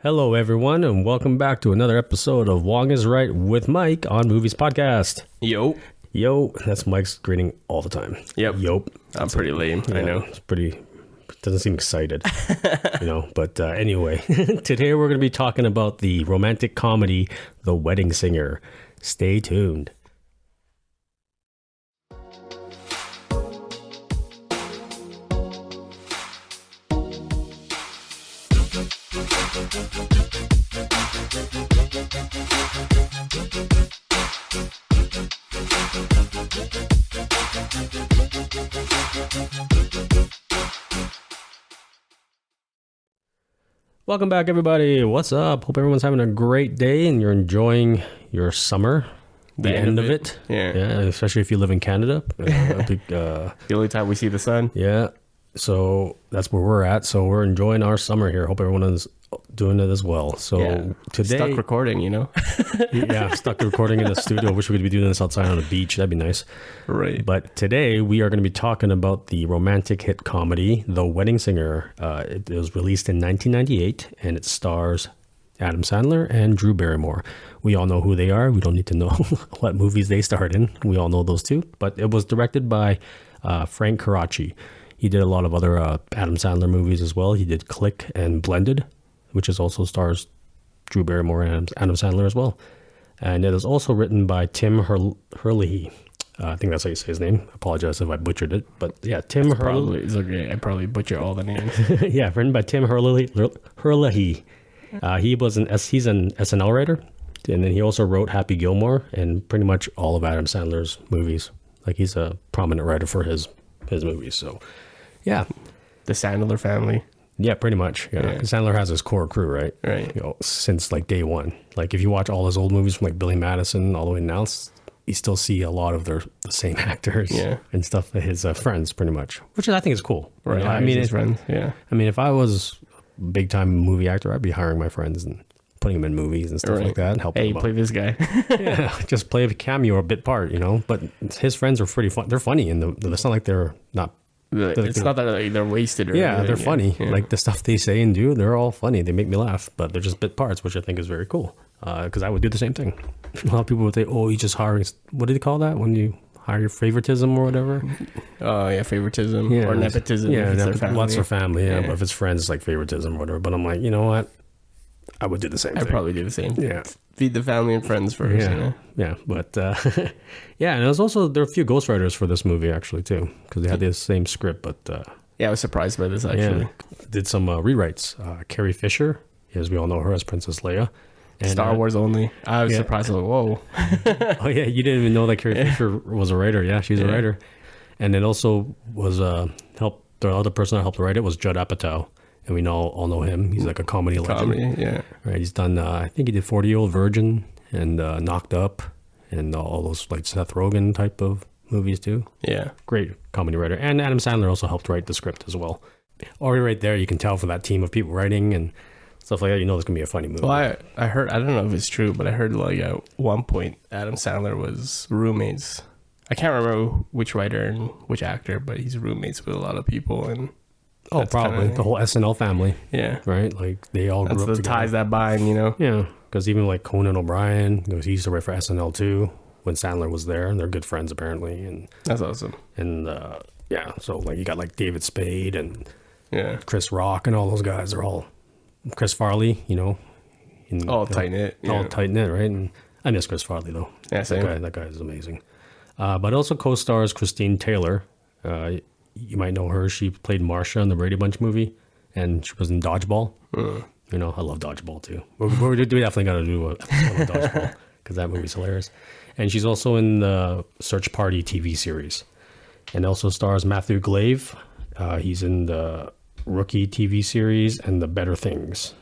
Hello, everyone, and welcome back to another episode of Wong is Right with Mike on Movies Podcast. Yo. That's Mike's greeting all the time. Yep. I'm pretty lame. Yeah, I know. It's doesn't seem excited, But anyway, today we're going to be talking about the romantic comedy, The Wedding Singer. Stay tuned. Welcome back, everybody. What's up? Hope everyone's having a great day and you're enjoying your summer. The end of it. Yeah. Especially if you live in Canada. The only time we see the sun. Yeah. So that's where we're at. So we're enjoying our summer here. Hope everyone is doing it as well. So today, stuck recording, stuck recording in the studio. Wish we could be doing this outside on the beach. That'd be nice. Right. But today we are going to be talking about the romantic hit comedy, The Wedding Singer. It was released in 1998 and it stars Adam Sandler and Drew Barrymore. We all know who they are. We don't need to know what movies they starred in. We all know those two. But it was directed by Fran Coraci. He did a lot of other Adam Sandler movies as well. He did Click and Blended, which is also stars Drew Barrymore and Adam Sandler as well. And it is also written by Tim Herlihy. I think that's how you say his name. I apologize if I butchered it. But yeah, Tim Herlihy. It's okay. I probably butcher all the names. Yeah, written by Tim Herlihy. He's an SNL writer. And then he also wrote Happy Gilmore and pretty much all of Adam Sandler's movies. Like he's a prominent writer for his movies. So yeah. The Sandler family. Yeah, pretty much. Yeah. Sandler has his core crew, right? Right. Since like day one. Like if you watch all his old movies from like Billy Madison all the way now, you still see a lot of the same actors and stuff. His friends, pretty much, which I think is cool. Right. I mean, his friends. Yeah. I mean, if I was a big time movie actor, I'd be hiring my friends and putting them in movies and stuff like that and helping them out. Play this guy. Yeah, just play a cameo or a bit part, But his friends are pretty fun. They're funny, and it's not like they're not. It's not that they're wasted or anything. They're funny. Yeah. Like the stuff they say and do, they're all funny. They make me laugh, but they're just bit parts, which I think is very cool. Because I would do the same thing. A lot of people would say, "Oh, you just hiring." What do they call that when you hire your favoritism or whatever? Oh yeah, favoritism or nepotism. Yeah, lots of family. Yeah, but if it's friends, it's like favoritism or whatever. But I'm like, you know what? I would do the same thing. I'd probably do the same. Yeah. Feed the family and friends first. Yeah. But and there are a few ghostwriters for this movie actually too, because they had the same script. But I was surprised by this actually. Did some rewrites. Carrie Fisher, as we all know her as Princess Leia. And, Star Wars only. I was surprised. Like, whoa. Oh yeah, you didn't even know that Carrie Fisher was a writer. Yeah, she's a writer. And it also was the other person that helped write it was Judd Apatow. And we all know him. He's like a comedy legend. Yeah. Right. He's done, I think he did 40-Year-Old Virgin and Knocked Up and all those like Seth Rogen type of movies too. Yeah. Great comedy writer. And Adam Sandler also helped write the script as well. Already right there, you can tell for that team of people writing and stuff like that, there's going to be a funny movie. Well, I heard, I don't know if it's true, but I heard like at one point Adam Sandler was roommates. I can't remember which writer and which actor, but he's roommates with a lot of people and oh, probably the whole SNL family. Yeah. Right? Like they all grew up together. That's the ties that bind, Yeah. Because even like Conan O'Brien, he used to write for SNL too when Sandler was there, and they're good friends apparently. And that's awesome. And so like you got like David Spade and Chris Rock and all those guys. They're all Chris Farley, all tight knit. All tight knit, right? And I miss Chris Farley though. Yeah, same. That guy is amazing. But also co-stars Christine Taylor. You might know her. She played Marsha in the Brady Bunch movie, and she was in Dodgeball. I love Dodgeball too. We definitely got to do a episode of Dodgeball because that movie's hilarious. And she's also in the Search Party TV series, and also stars Matthew Glave. He's in the Rookie TV series and The Better Things.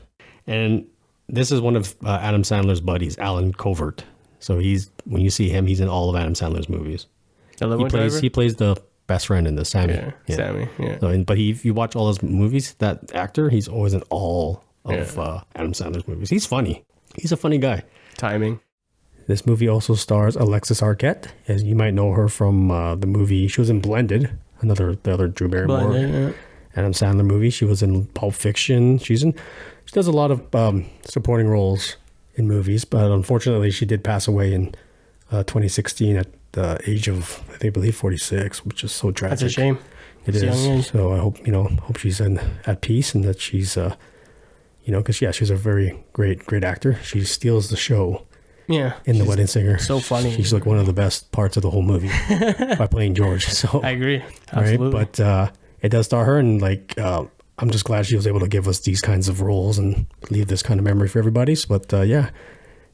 And this is one of Adam Sandler's buddies, Alan Covert. So when you see him, he's in all of Adam Sandler's movies. He plays the best friend in the Sammy. Yeah. Sammy, yeah. So, if you watch all his movies, that actor, he's always in all of Adam Sandler's movies. He's funny. He's a funny guy. Timing. This movie also stars Alexis Arquette, as you might know her from the movie. She was in Blended, the other Drew Barrymore. Adam Sandler movies. She was in Pulp Fiction. She does a lot of supporting roles in movies, but unfortunately she did pass away in 2016 at the age of, I believe, 46, which is so tragic. That's a shame. It is. So I hope she's at peace, and that she's because she's a very great actor. She steals the show. Yeah, in The Wedding Singer. So funny. She's like one of the best parts of the whole movie by playing George. So I agree. Absolutely. Right? But it does star her, and I'm just glad she was able to give us these kinds of roles and leave this kind of memory for everybody. But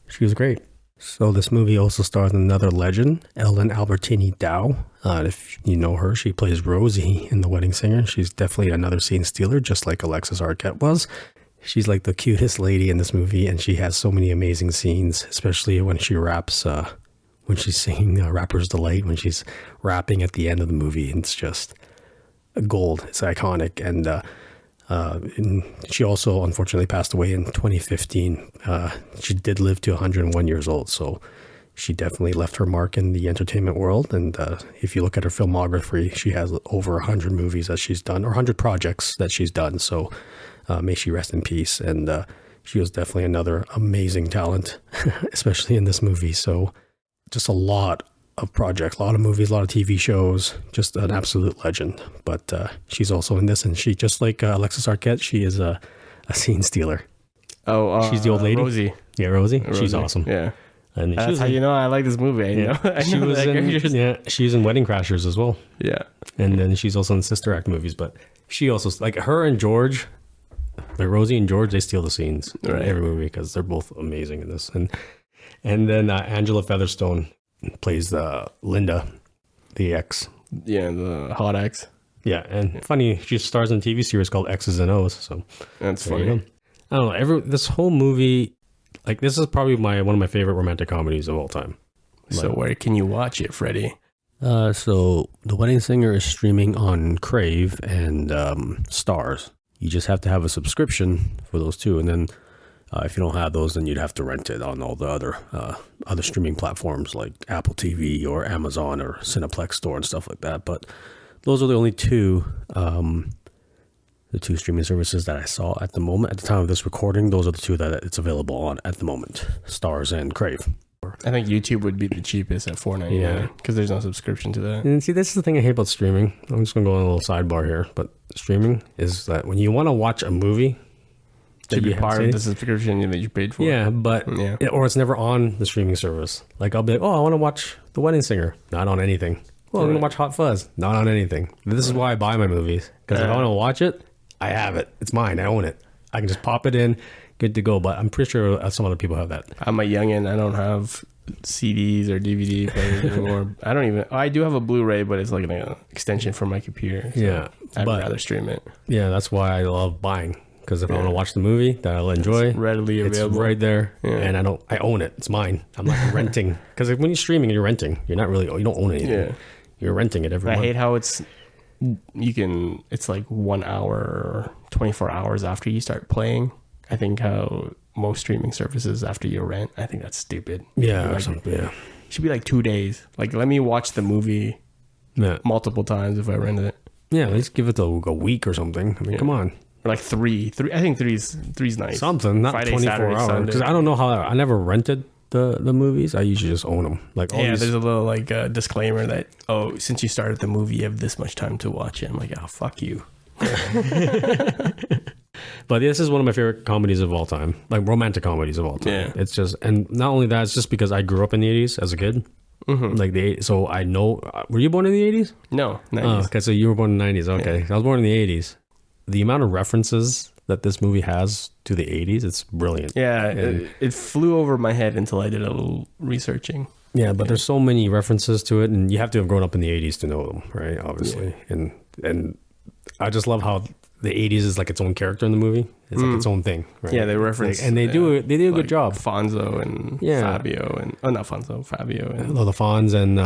she was great. So this movie also stars another legend, Ellen Albertini Dow. If you know her, she plays Rosie in The Wedding Singer. She's definitely another scene stealer, just like Alexis Arquette was. She's like the cutest lady in this movie, and she has so many amazing scenes, especially when she raps, when she's singing Rapper's Delight, when she's rapping at the end of the movie. It's just gold. It's iconic. And she also unfortunately passed away in 2015. She did live to 101 years old, so she definitely left her mark in the entertainment world. And if you look at her filmography, she has over 100 movies that she's done, or 100 projects that she's done. So may she rest in peace. And she was definitely another amazing talent, especially in this movie. So just a lot of projects, a lot of movies, a lot of TV shows, just an absolute legend. But she's also in this, and she, just like Alexis Arquette, she is a scene stealer. Oh, she's the old lady. Rosie. Yeah, Rosie. She's awesome. Yeah. And that's how you know I like this movie. She was in Wedding Crashers as well. Yeah. And then she's also in Sister Act movies, but she also, like her and George, like Rosie and George, they steal the scenes in every movie because they're both amazing in this. And then Angela Featherstone plays Linda, the ex. Yeah, the hot ex. Yeah, and funny, she stars in a TV series called X's and O's. So that's funny. I don't know. This whole movie, like, this is probably one of my favorite romantic comedies of all time. So where can you watch it, Freddie? So The Wedding Singer is streaming on Crave and Stars. You just have to have a subscription for those two, and then if you don't have those, then you'd have to rent it on all the other streaming platforms like Apple TV or Amazon or Cineplex Store and stuff like that. But those are the only two streaming services that I saw at the moment. At the time of this recording, those are the two that it's available on at the moment: Stars and Crave. I think YouTube would be the cheapest at $4.99 because there's no subscription to that. And see, this is the thing I hate about streaming. I'm just going to go on a little sidebar here, but streaming is that when you want to watch a movie, should be part of the subscription that you paid for. Yeah, but or it's never on the streaming service. Like I'll be like, I want to watch The Wedding Singer, not on anything. Well, I'm gonna watch Hot Fuzz, not on anything. This is why I buy my movies, because if I want to watch it, I have it. It's mine. I own it. I can just pop it in, good to go. But I'm pretty sure some other people have that. I'm a youngin'. I don't have CDs or DVD players anymore. I do have a Blu-ray, but it's like an extension for my computer. So I'd rather stream it. Yeah, that's why I love buying. Because if I want to watch the movie that I'll enjoy, it's readily available. It's right there, and I own it. It's mine. I'm not renting. Because when you're streaming, you're renting. You're not really. You don't own anything. Yeah. You're renting it every month. I hate how it's like 1 hour or 24 hours after you start playing. I think how most streaming services after you rent, I think that's stupid. Yeah, it should be like 2 days. Like, let me watch the movie multiple times if I rented it. Yeah, let's give it a week or something. I mean, come on. Or like three. I think three's nice. Something, not Friday, 24 Saturday, hours. Because I don't know how. I never rented the movies. I usually just own them. Like there's a little disclaimer that since you started the movie, you have this much time to watch it. I'm like, fuck you. But this is one of my favorite comedies of all time, like romantic comedies of all time. Yeah. It's just, and not only that, it's just because I grew up in the 80s as a kid. Mm-hmm. So I know. Were you born in the 80s? No, 90s. Okay, so you were born in the 90s. Okay, I was born in the 80s. The amount of references that this movie has to the 80s, it's brilliant. Yeah, it flew over my head until I did a little researching. Yeah, but there's so many references to it, and you have to have grown up in the 80s to know them, right? Obviously. Yeah. And I just love how the 80s is like its own character in the movie. It's like its own thing, right? Yeah, they reference and they do a good job. Fonzo and Fabio and not Fonzo, Fabio and the Fonz and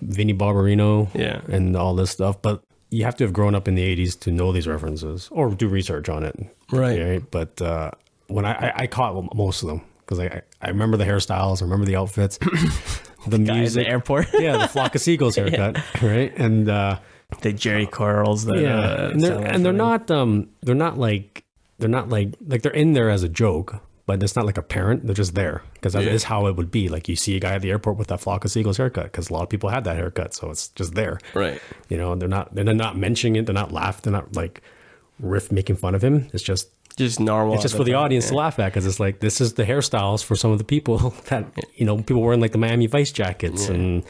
Vinnie Barbarino, and all this stuff. But you have to have grown up in the 80s to know these references or do research on it, right? But when I caught most of them because I remember the hairstyles, I remember the outfits, the music, in the airport, the flock of seagulls haircut, right? And The Jerry curls. That, Yeah, and they're not they're in there as a joke, but it's not like apparent. They're just there because that is how it would be. Like you see a guy at the airport with that flock of seagulls haircut because a lot of people had that haircut, so it's just there. Right. You know, they're not mentioning it. They're not laughing. They're not like making fun of him. It's just normal. It's just for the audience to laugh at because it's like this is the hairstyles for some of the people that people wearing like the Miami Vice jackets and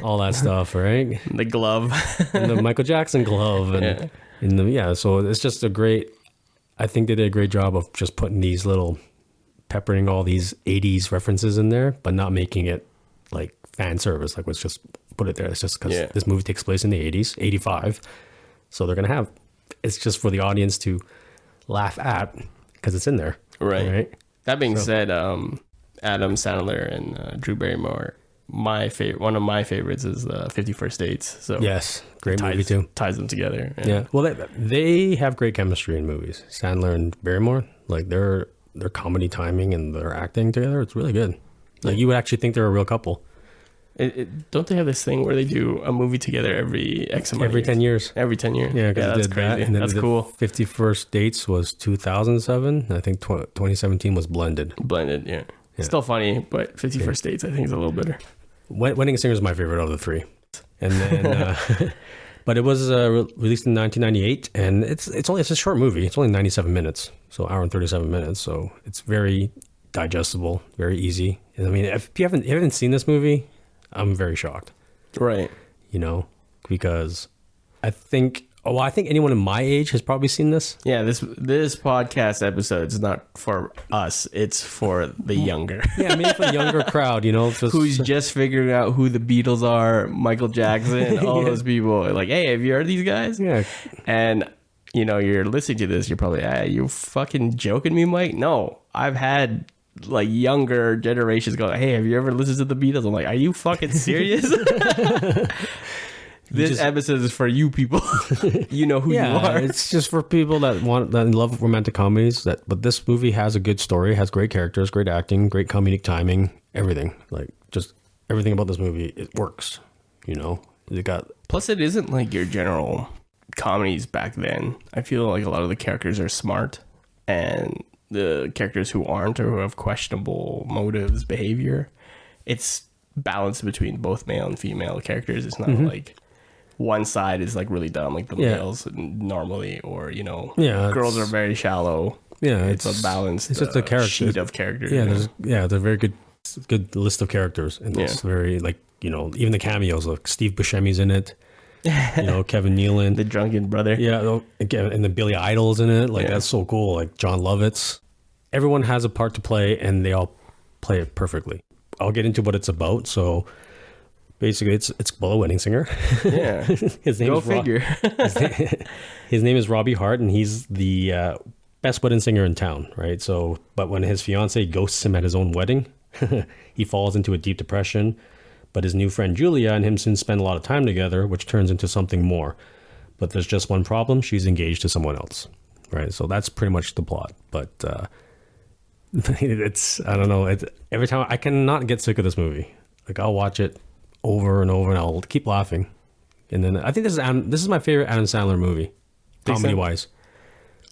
all that stuff, right? The glove, and the Michael Jackson glove, and so it's just a great. I think they did a great job of just putting these little peppering all these 80s references in there, but not making it like fan service. Like, let's just put it there. It's just because this movie takes place in the 80s, 85. So they're going to have, it's just for the audience to laugh at because it's in there. Right. That being said, Adam Sandler and Drew Barrymore, one of my favorites is 51st Dates. So yes, great movie too. Ties them together. Yeah. Well, they have great chemistry in movies. Sandler and Barrymore, like their comedy timing and their acting together, it's really good. Like you would actually think they're a real couple. Don't they have this thing where they do a movie together every X amount every of years? 10 years? Every 10 years. Yeah, because that's crazy. That, and then that's cool. 51st Dates was 2007. I think 2017 was Blended. Yeah. Still funny, but 51st Dates I think is a little better. Wedding Singer is my favorite of the three. And then, but it was released in 1998, and it's a short movie. It's only 97 minutes, so hour and 37 minutes. So it's very digestible, very easy. And I mean, if you haven't seen this movie, I'm very shocked. Right. Because I think anyone in my age has probably seen this. Yeah, this podcast episode is not for us. It's for the younger. Yeah, I mean, for the younger crowd, who's just figuring out who the Beatles are, Michael Jackson, all those people. Like, hey, have you heard of these guys? Yeah. And, you're listening to this. You're probably, you fucking joking me, Mike? No, I've had like younger generations go, hey, have you ever listened to the Beatles? I'm like, are you fucking serious? This episode is for you people. You know who you are. It's just for people that love romantic comedies. But this movie has a good story, has great characters, great acting, great comedic timing, everything. Like just everything about this movie, it works. Plus, it isn't like your general comedies back then. I feel like a lot of the characters are smart, and the characters who aren't or who have questionable motives, behavior, it's balanced between both male and female characters. It's not like one side is like really dumb, like the males normally, or girls are very shallow. Yeah, it's a balanced. It's just a character sheet of characters. Yeah, they're very good list of characters, and it's very even the cameos. Like Steve Buscemi's in it. Kevin Nealon, the drunken brother. Yeah, and the Billy Idol's in it. Like that's so cool. Like John Lovitz. Everyone has a part to play, and they all play it perfectly. I'll get into what it's about. So. Basically, it's about a wedding singer. Yeah, his name is figure. His name is Robbie Hart, and he's the best wedding singer in town, right? So, but when his fiance ghosts him at his own wedding, he falls into a deep depression. But his new friend Julia and him soon spend a lot of time together, which turns into something more. But there's just one problem: she's engaged to someone else, right? So that's pretty much the plot. But I don't know. Every time I cannot get sick of this movie. Like I'll watch it over and over, and I'll keep laughing. And then I think this is my favorite Adam Sandler movie, comedy wise.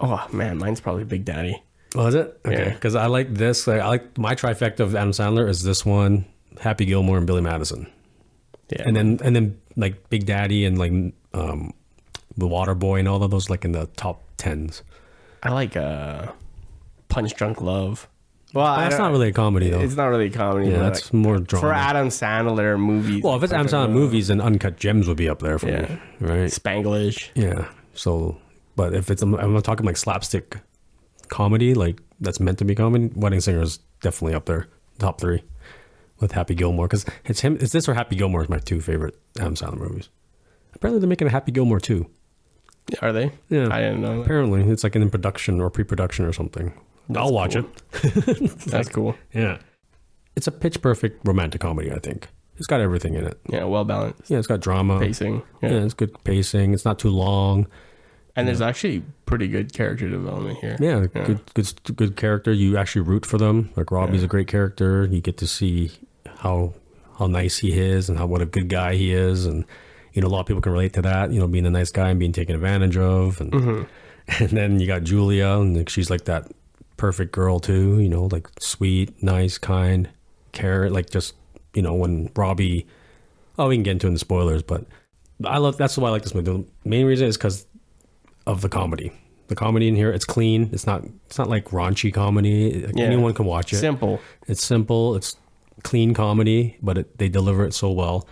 Oh man, mine's probably Big Daddy. Oh, is it? Okay, because I like this. I like my trifecta of Adam Sandler is this one, Happy Gilmore, and Billy Madison. Yeah, and then like Big Daddy and like The Waterboy and all of those like in the top 10s. I like Punch Drunk Love. Well, that's not really a comedy, though. It's not really a comedy. Yeah, that's more drama. For Adam Sandler movies. Well, if it's Adam Sandler movies, then Uncut Gems would be up there for me, right? Spanglish. Yeah. So, but if I'm talking like slapstick comedy, like that's meant to be comedy, Wedding Singer is definitely up there, top 3, with Happy Gilmore, because it's him. It's this or Happy Gilmore is my 2 favorite Adam Sandler movies. Apparently, they're making a Happy Gilmore too. Are they? Yeah, I didn't know that. Apparently, it's like in production or pre-production or something. I'll watch it. That's cool. Yeah. It's a pitch perfect romantic comedy, I think. It's got everything in it. Yeah, well balanced. Yeah, it's got drama. Pacing. Yeah, it's good pacing. It's not too long. And there's actually pretty good character development here. Yeah, good character. You actually root for them. Like Robbie's a great character. You get to see how nice he is and what a good guy he is. And, a lot of people can relate to that, being a nice guy and being taken advantage of. And and then you got Julia, and like, she's like that perfect girl too, like sweet, nice, kind, care, like just, when Robbie, we can get into it in the spoilers, but that's why I like this movie. The main reason is because of the comedy. The comedy in here, it's clean. It's not like raunchy comedy. Like, anyone can watch it. Simple. It's simple. It's clean comedy, but they deliver it so well.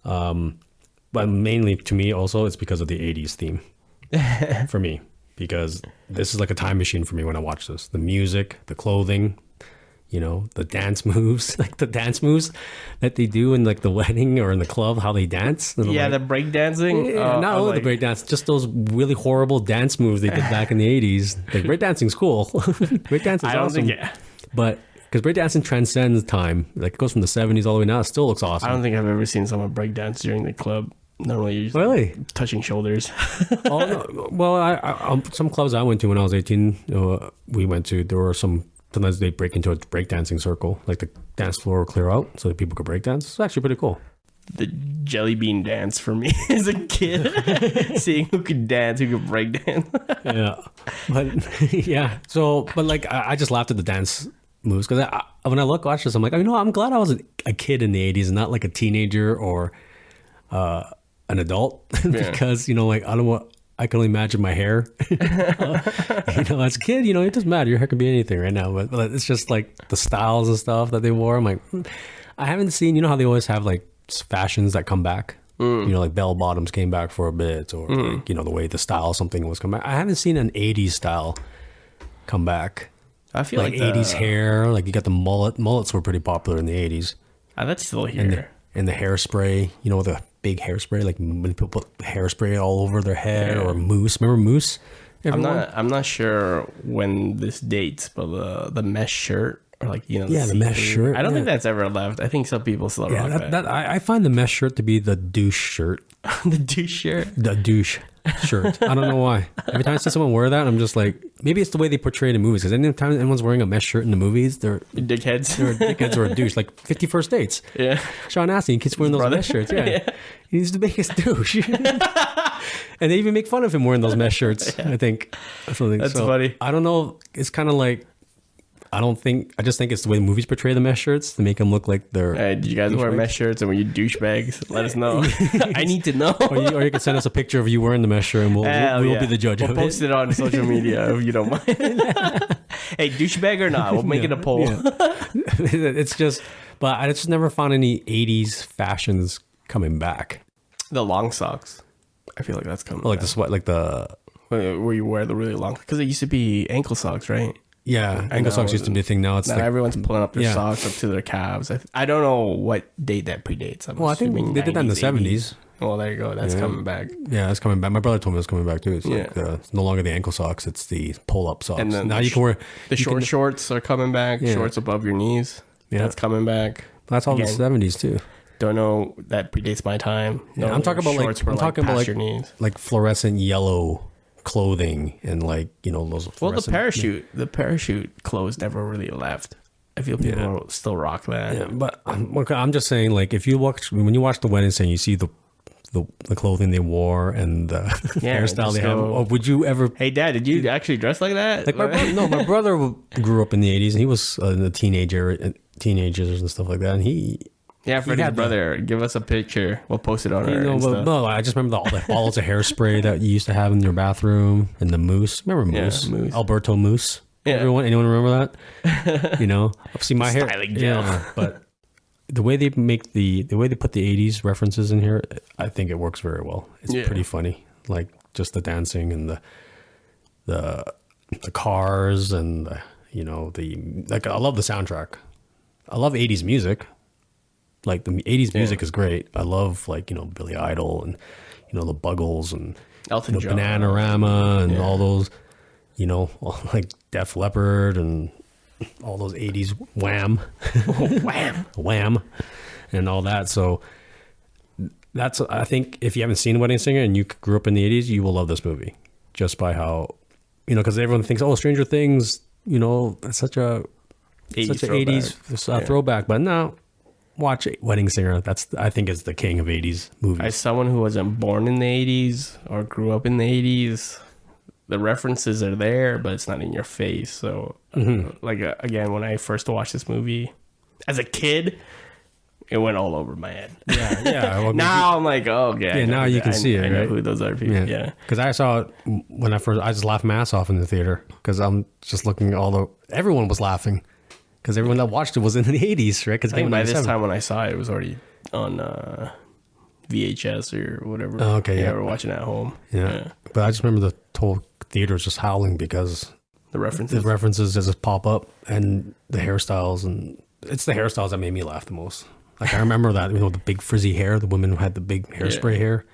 But mainly to me also, it's because of the 80s theme for me, because this is like a time machine for me when I watch this. The music, the clothing, the dance moves, like the dance moves that they do in like the wedding or in the club, how they dance. And the break dancing. Yeah, not only the break dance, just those really horrible dance moves they did back in the 80s. Like break dancing's cool. Break dancing's awesome. But because breakdancing transcends time. Like it goes from the 70s all the way now. It still looks awesome. I don't think I've ever seen someone breakdance during the club. Normally, you're really touching shoulders. Oh, no. Well, I some clubs I went to when I was 18, we went to, there were sometimes they break into a breakdancing circle. Like the dance floor will clear out so that people could breakdance. It's actually pretty cool. The jelly bean dance for me as a kid, seeing who could dance, who could break dance. Yeah, but yeah. So, but like I just laughed at the dance moves because when I watch this, I'm like, I'm glad I was a kid in the 80s and not like a teenager or an adult because like I can only imagine my hair. As a kid, it doesn't matter. Your hair can be anything right now, but it's just like the styles and stuff that they wore. I'm like, I haven't seen. How they always have like fashions that come back. Like bell bottoms came back for a bit, or like, the way the style something was coming back. I haven't seen an 80s style come back. I feel like 80s hair, like you got the mullet. Mullets were pretty popular in the 80s. That's still here. And the hairspray, the big hairspray, like when people put hairspray all over their head, or mousse. Remember mousse? Everyone? I'm not sure when this dates, but the mesh shirt, or like the mesh shirt. I don't think that's ever left. I think some people still rock that. I find the mesh shirt to be the douche shirt. The douche shirt. The douche shirt. I don't know why. Every time I see someone wear that, I'm just like, maybe it's the way they portray it in movies. Because anytime anyone's wearing a mesh shirt in the movies, they're dickheads. They're dickheads or a douche. Like 50 First Dates. Yeah. Sean Astin keeps wearing those mesh shirts. Yeah. He's the biggest douche. And they even make fun of him wearing those mesh shirts. I think. That's funny. I don't know. It's kind of like, I just think it's the way the movies portray the mesh shirts to make them look like they're. Hey, did you guys wear mesh shirts and were you douchebags? Let us know. I need to know. Or you can send us a picture of you wearing the mesh shirt and we'll be the judge of it. We'll post it on social media if you don't mind. Hey, douchebag or not, we'll make it a poll. Yeah. It's just, but I just never found any 80s fashions coming back. The long socks. I feel like that's coming like back. the sweat, like the. Where you wear the really long, because it used to be ankle socks, right? Yeah, ankle socks used to be a thing. Now it's like everyone's pulling up their socks up to their calves. I don't know what date that predates. I think they did that in the 70s. Well, there you go. That's coming back. Yeah, it's coming back. My brother told me it's coming back too. It's like it's no longer the ankle socks; it's the pull-up socks. And then now you can wear the shorts are coming back. Yeah. Shorts above your knees. Yeah, that's coming back. That's all in the 70s too. Don't know, that predates my time. Yeah, I'm talking about your knees. Like fluorescent yellow clothing and like those. Well, the parachute clothes never really left. I feel people still rock that. Yeah, but I'm just saying, like, if you when you watch the wedding scene, you see the clothing they wore and the hairstyle they have. Would you ever? Hey, Dad, did you actually dress like that? Like my brother grew up in the 80s and he was a teenagers and stuff like that, and he. Yeah, Freddie's brother. Give us a picture. We'll post it on our Insta. No, I just remember all the bottles of hairspray that you used to have in your bathroom and the mousse. Remember mousse? Yeah, mousse. Alberto Mousse. Yeah. Anyone remember that? See, my hair. Styling gel. Yeah, but the way they put the 80s references in here, I think it works very well. It's pretty funny. Like just the dancing and the cars and I love the soundtrack. I love 80s music. Like the 80s music is great. I love Billy Idol and the Buggles and Elton John, Bananarama and all those like Def Leppard and all those 80s Wham. Wham and all that. So that's, I think if you haven't seen Wedding Singer and you grew up in the 80s, you will love this movie just by how because everyone thinks Stranger Things it's such a 80s throwback, but no. watch Wedding Singer. I think is the king of 80s movies. As someone who wasn't born in the 80s or grew up in the 80s, the references are there, but it's not in your face. So, again, when I first watched this movie as a kid, it went all over my head. Yeah. Well, now I'm like, oh, yeah. Yeah, now you can see it, I know right? who those other people. Yeah. Because I saw it when I just laughed my ass off in the theater because I'm just looking at everyone was laughing because everyone that watched it was in the 80s, right? Because I think by this time when I saw it, it was already on VHS or whatever. Oh, okay, yeah. We're watching it at home. Yeah. But I just remember the whole theater was just howling because the references just pop up and the hairstyles, and it's the hairstyles that made me laugh the most. Like I remember that, the big frizzy hair, the women had the big hairspray hair,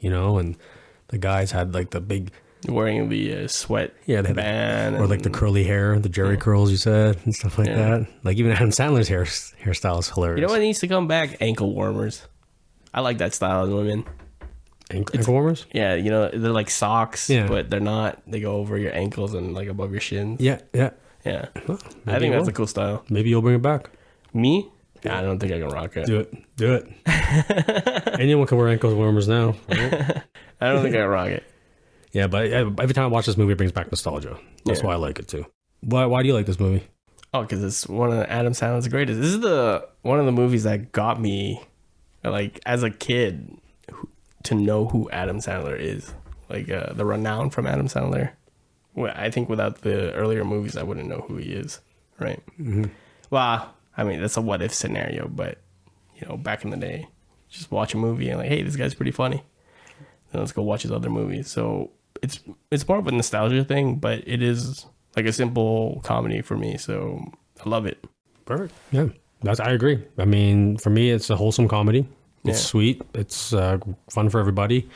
and the guys had like the big wearing the sweat band or like the curly hair, the Jerry curls you said and stuff like that. Like even Adam Sandler's hairstyle is hilarious. You know what needs to come back? Ankle warmers. I like that style in women. Ankle warmers? Yeah, they're like socks, but they're not. They go over your ankles and like above your shins. Yeah. Well, I think that's will. a cool style. Maybe you'll bring it back. Me? Yeah, I don't think I can rock it. Do it. Anyone can wear ankle warmers now. Right? I don't think I can rock it. Yeah, but every time I watch this movie, it brings back nostalgia. That's why I like it too. Why do you like this movie? Oh, because it's one of Adam Sandler's greatest. This is one of the movies that got me, like as a kid, to know who Adam Sandler is. Like the renown from Adam Sandler. Well, I think without the earlier movies, I wouldn't know who he is. Right. Mm-hmm. Well, I mean, that's a what if scenario, but back in the day, just watch a movie and like, hey, this guy's pretty funny. Then let's go watch his other movies. So it's more of a nostalgia thing, but it is like a simple comedy for me. So I love it. Perfect. Yeah, I agree. I mean, for me, it's a wholesome comedy. It's sweet. It's fun for everybody.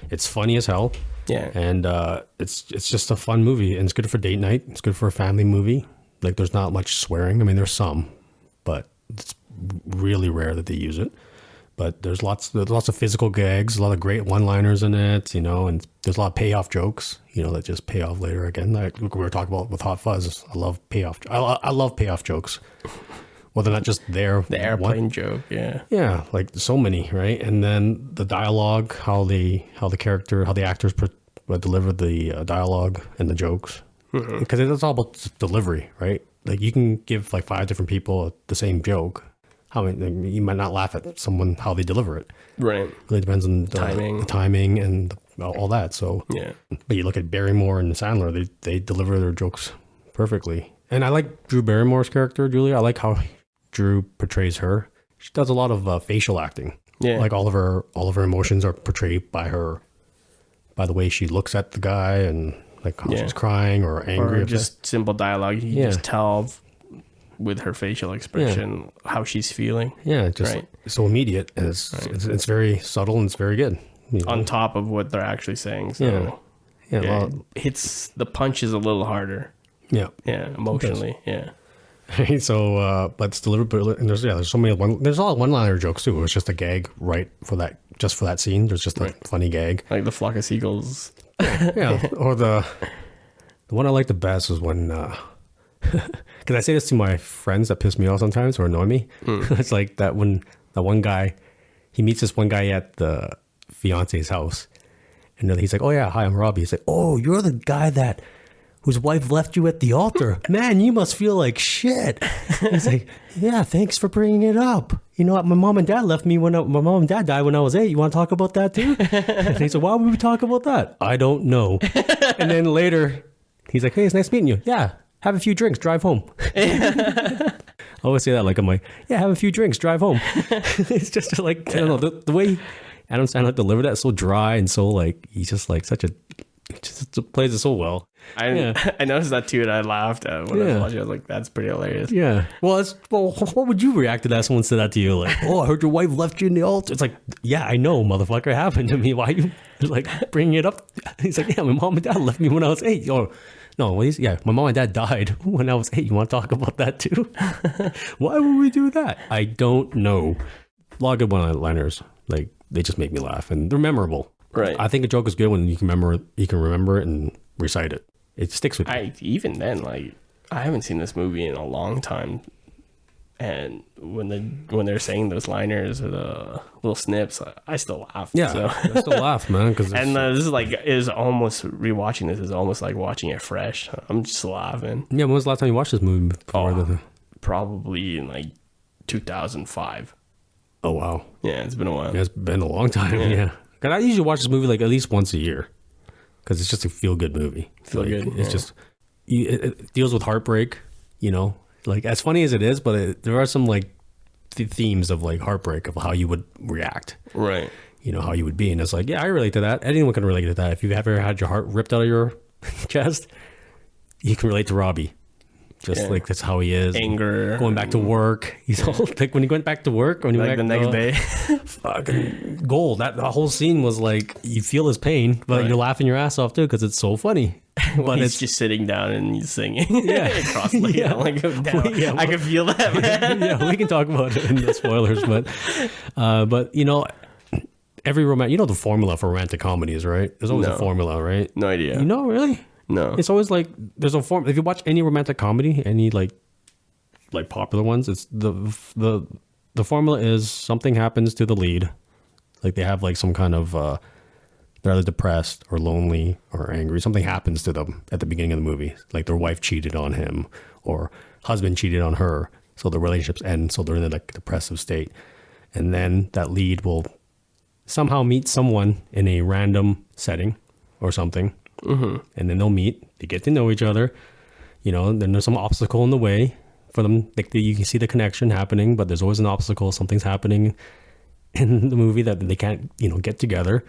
It's funny as hell. Yeah. And it's just a fun movie, and it's good for date night. It's good for a family movie. Like there's not much swearing. I mean, there's some, but it's really rare that they use it. But there's lots of physical gags, a lot of great one-liners in it, and there's a lot of payoff jokes, that just pay off later again. Like we were talking about with Hot Fuzz. I love payoff. I love payoff jokes. Well, they're not just there. The airplane joke, yeah. Yeah, like so many, right? And then the dialogue, how the actors deliver the dialogue and the jokes. Because it's all about delivery, right? Like you can give like 5 different people the same joke. You might not laugh at someone how they deliver it. Right. It really depends on the timing and all that. So yeah. But you look at Barrymore and Sandler, they deliver their jokes perfectly. And I like Drew Barrymore's character, Julia. I like how Drew portrays her. She does a lot of facial acting. Yeah. Like all of her emotions are portrayed by the way she looks at the guy and like how she's crying or angry. Or just simple dialogue. You can just tell with her facial expression how she's feeling. Yeah, just so immediate. And it's very subtle and it's very good. On top of what they're actually saying. So it hits the punches a little harder. Yeah. Yeah, emotionally. Yeah. So, but it's delivered. And there's so many. There's a lot of one-liner jokes too. It's just a gag for that scene. There's just a funny gag, like the flock of seagulls. Yeah, or the one I like the best is when, because I say this to my friends that piss me off sometimes or annoy me. It's like that when the one guy, he meets this one guy at the fiance's house, and he's like, "Oh yeah, hi, I'm Robbie." He's like, "Oh, you're the guy whose wife left you at the altar. Man, you must feel like shit." He's like, "Yeah, thanks for bringing it up. You know what? My mom and dad left me my mom and dad died when I was 8. You want to talk about that too?" And he said, "Why would we talk about that?" "I don't know." And then later, he's like, "Hey, it's nice meeting you." "Yeah, have a few drinks, drive home." I always say that, like, I'm like, "Yeah, have a few drinks, drive home." It's just like, I don't know, the way Adam Sandler delivered that, so dry and so like, he's just like just plays it so well. I noticed that too, and I laughed when I was watching. I was like, "That's pretty hilarious." Yeah. Well, what would you react to that? Someone said that to you, like, "Oh, I heard your wife left you in the altar." It's like, "Yeah, I know, motherfucker. It happened to me. Why are you like bringing it up?" He's like, "Yeah, my mom and dad left me when I was 8. Oh, no, my mom and dad died when I was 8. You want to talk about that too?" Why would we do that? I don't know. A lot of good one-liners. Like, they just make me laugh, and they're memorable. Right. I think a joke is good when you can remember it and recite it. It sticks with you. Even then, like, I haven't seen this movie in a long time, And when they're saying those liners or the little snips, I still laugh. Yeah, so. I still laugh, man. This is like is almost rewatching this is almost like watching it fresh. I'm just laughing. Yeah, when was the last time you watched this movie? Probably in like 2005. Oh wow. Yeah, it's been a while. Yeah, it's been a long time. Yeah. Cause I usually watch this movie like at least once a year, because it's just a feel good movie. It's just it deals with heartbreak. You know, like as funny as it is, but there are some like themes of like heartbreak of how you would react. Right. You know how you would be, and it's like, yeah, I relate to that. Anyone can relate to that. If you've ever had your heart ripped out of your chest, you can relate to Robbie. Just like that's how he is. Anger. Going back to work. He's all like when he went back to work. When he like went the next day. Fucking gold. That the whole scene was like you feel his pain, but you're laughing your ass off too because it's so funny. But it's just sitting down and he's singing. Yeah. Cross-legged. Yeah. Like, I can feel that, man. Yeah, we can talk about it in the spoilers, but you know, every you know the formula for romantic comedies, right? There's always a formula, right? No idea. You know, really? No. It's always like there's a form. If you watch any romantic comedy, any like popular ones, it's the formula is something happens to the lead, like they have like some kind of they're either depressed or lonely or angry. Something happens to them at the beginning of the movie, like their wife cheated on him or husband cheated on her, so the relationships end. So they're in a like depressive state, and then that lead will somehow meet someone in a random setting or something. Mm-hmm. And then they'll meet, they get to know each other, you know, and then there's some obstacle in the way for them. Like you can see the connection happening, but there's always an obstacle. Something's happening in the movie that they can't, you know, get together.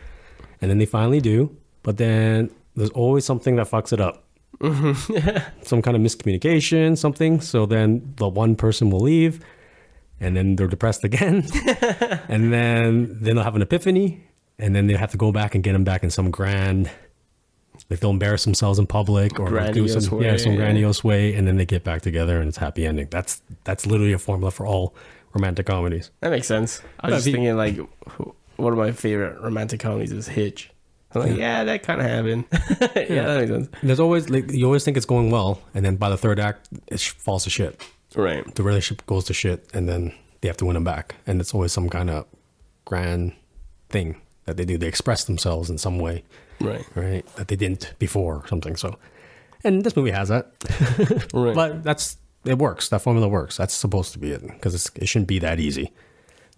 And then they finally do, but then there's always something that fucks it up. Mm-hmm. Some kind of miscommunication, something. So then the one person will leave and then they're depressed again. And then they'll have an epiphany and then they have to go back and get him back in some grand, like they'll embarrass themselves in public or do some grandiose way, and then they get back together and it's happy ending. That's literally a formula for all romantic comedies. That makes sense. I was just thinking like one of my favorite romantic comedies is Hitch. I'm like, yeah, that kind of happened. Yeah, that makes sense. There's always like you always think it's going well, and then by the third act, it falls to shit. Right. The relationship goes to shit, and then they have to win them back, and it's always some kind of grand thing that they do. They express themselves in some way. Right. That they didn't before or something. So, and this movie has that. Right. But it works. That formula works. That's supposed to be it because it shouldn't be that easy.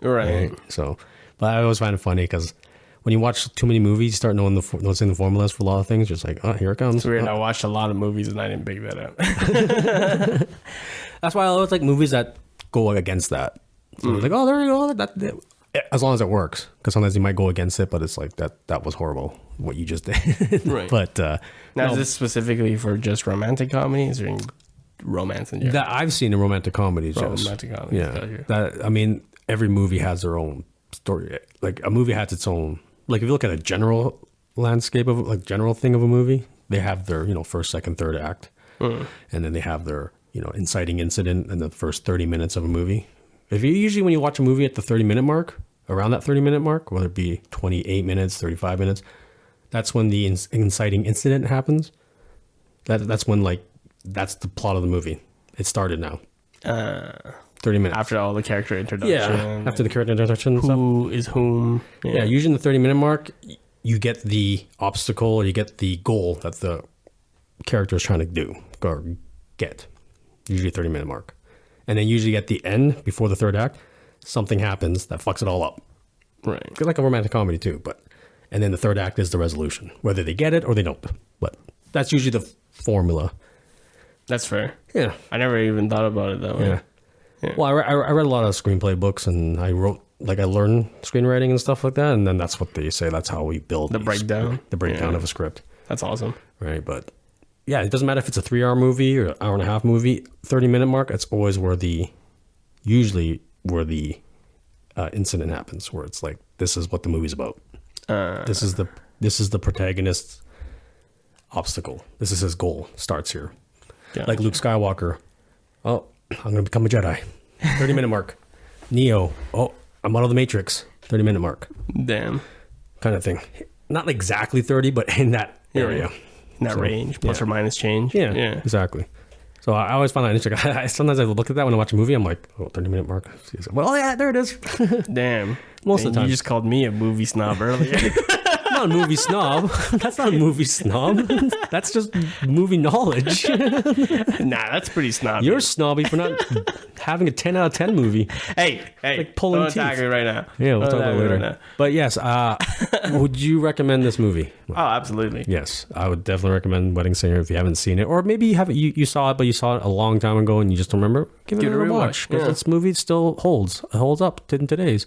Right. So, but I always find it funny because when you watch too many movies, you start noticing the formulas for a lot of things. Just like, oh, here it comes. It's weird. I watched a lot of movies and I didn't pick that up. That's why I always like movies that go against that. So like, oh, there you go. That as long as it works, because sometimes you might go against it, but it's like that was horrible what you just did. Right. But now is this specifically for just romantic comedies or in romance in general? That I've seen in romantic comedies. Yes. Romantic comedies. Yeah. That I mean, every movie has their own story. Like a movie has its own. Like if you look at a general landscape of like general thing of a movie, they have their first, second, third act, and then they have their inciting incident in the first 30 minutes of a movie. If you usually when you watch a movie at the 30-minute mark, around that 30-minute mark, whether it be 28 minutes, 35 minutes, that's when the inciting incident happens. That's when that's the plot of the movie. It started now. 30 minutes. After all the character introduction. Yeah, after the character introduction. Who is whom. Yeah, usually in the 30-minute mark, you get the obstacle or you get the goal that the character is trying to do or get. Usually 30-minute mark. And then usually at the end, before the third act, something happens that fucks it all up. Right. It's like a romantic comedy too, and then the third act is the resolution, whether they get it or they don't. But that's usually the formula. That's fair. Yeah. I never even thought about it that way. Yeah. Well, I read a lot of screenplay books, and I learned screenwriting and stuff like that, and then that's what they say. That's how we build the breakdown of a script. That's awesome. Right, but yeah, it doesn't matter if it's a 3-hour movie or an hour and a half movie. 30-minute mark, it's always usually where the incident happens, where it's like this is what the movie's about. This is the protagonist's obstacle. This is his goal. Starts here. Yeah. Like Luke Skywalker. Oh, I'm gonna become a Jedi. 30-minute mark. Neo. Oh, I'm out of the Matrix. 30-minute mark. Damn. Kind of thing. Not exactly 30, but in that area. In that range, plus or minus change. Yeah, exactly. So I always find that interesting. Sometimes I look at that when I watch a movie. I'm like, 30-minute mark. Well, yeah, there it is. Damn. Most of the time. You just called me a movie snob earlier. I'm not a movie snob. That's not a movie snob. That's just movie knowledge. Nah, that's pretty snobby. You're snobby for not having a 10 out of 10 movie. Hey, like pulling don't attack teeth. me right now. Yeah, we'll talk Don't about it attack me later. right now. But yes, would you recommend this movie? Oh, absolutely. Yes, I would definitely recommend Wedding Singer if you haven't seen it, or maybe you haven't. You saw it, but you saw it a long time ago and you just don't remember. Give it a rewatch because this movie still holds up in today's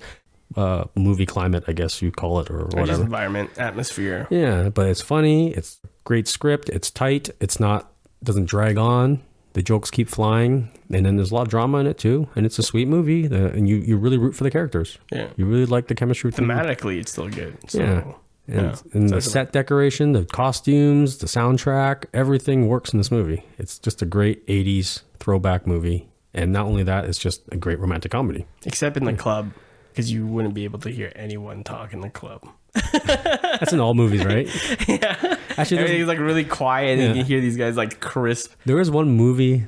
movie climate, I guess you call it, or whatever. Just environment, atmosphere. Yeah, but it's funny. It's great script. It's tight. It's not doesn't drag on. The jokes keep flying, and then there's a lot of drama in it too. And it's a sweet movie, and you really root for the characters. Yeah, you really like the chemistry. Thematically, it's still good. So, yeah. And the set decoration, the costumes, the soundtrack, everything works in this movie. It's just a great 80s throwback movie. And not only that, it's just a great romantic comedy. Except in the club, because you wouldn't be able to hear anyone talk in the club. That's in all movies, right? Yeah. Actually, everything's like really quiet, and you can hear these guys like crisp. There was one movie,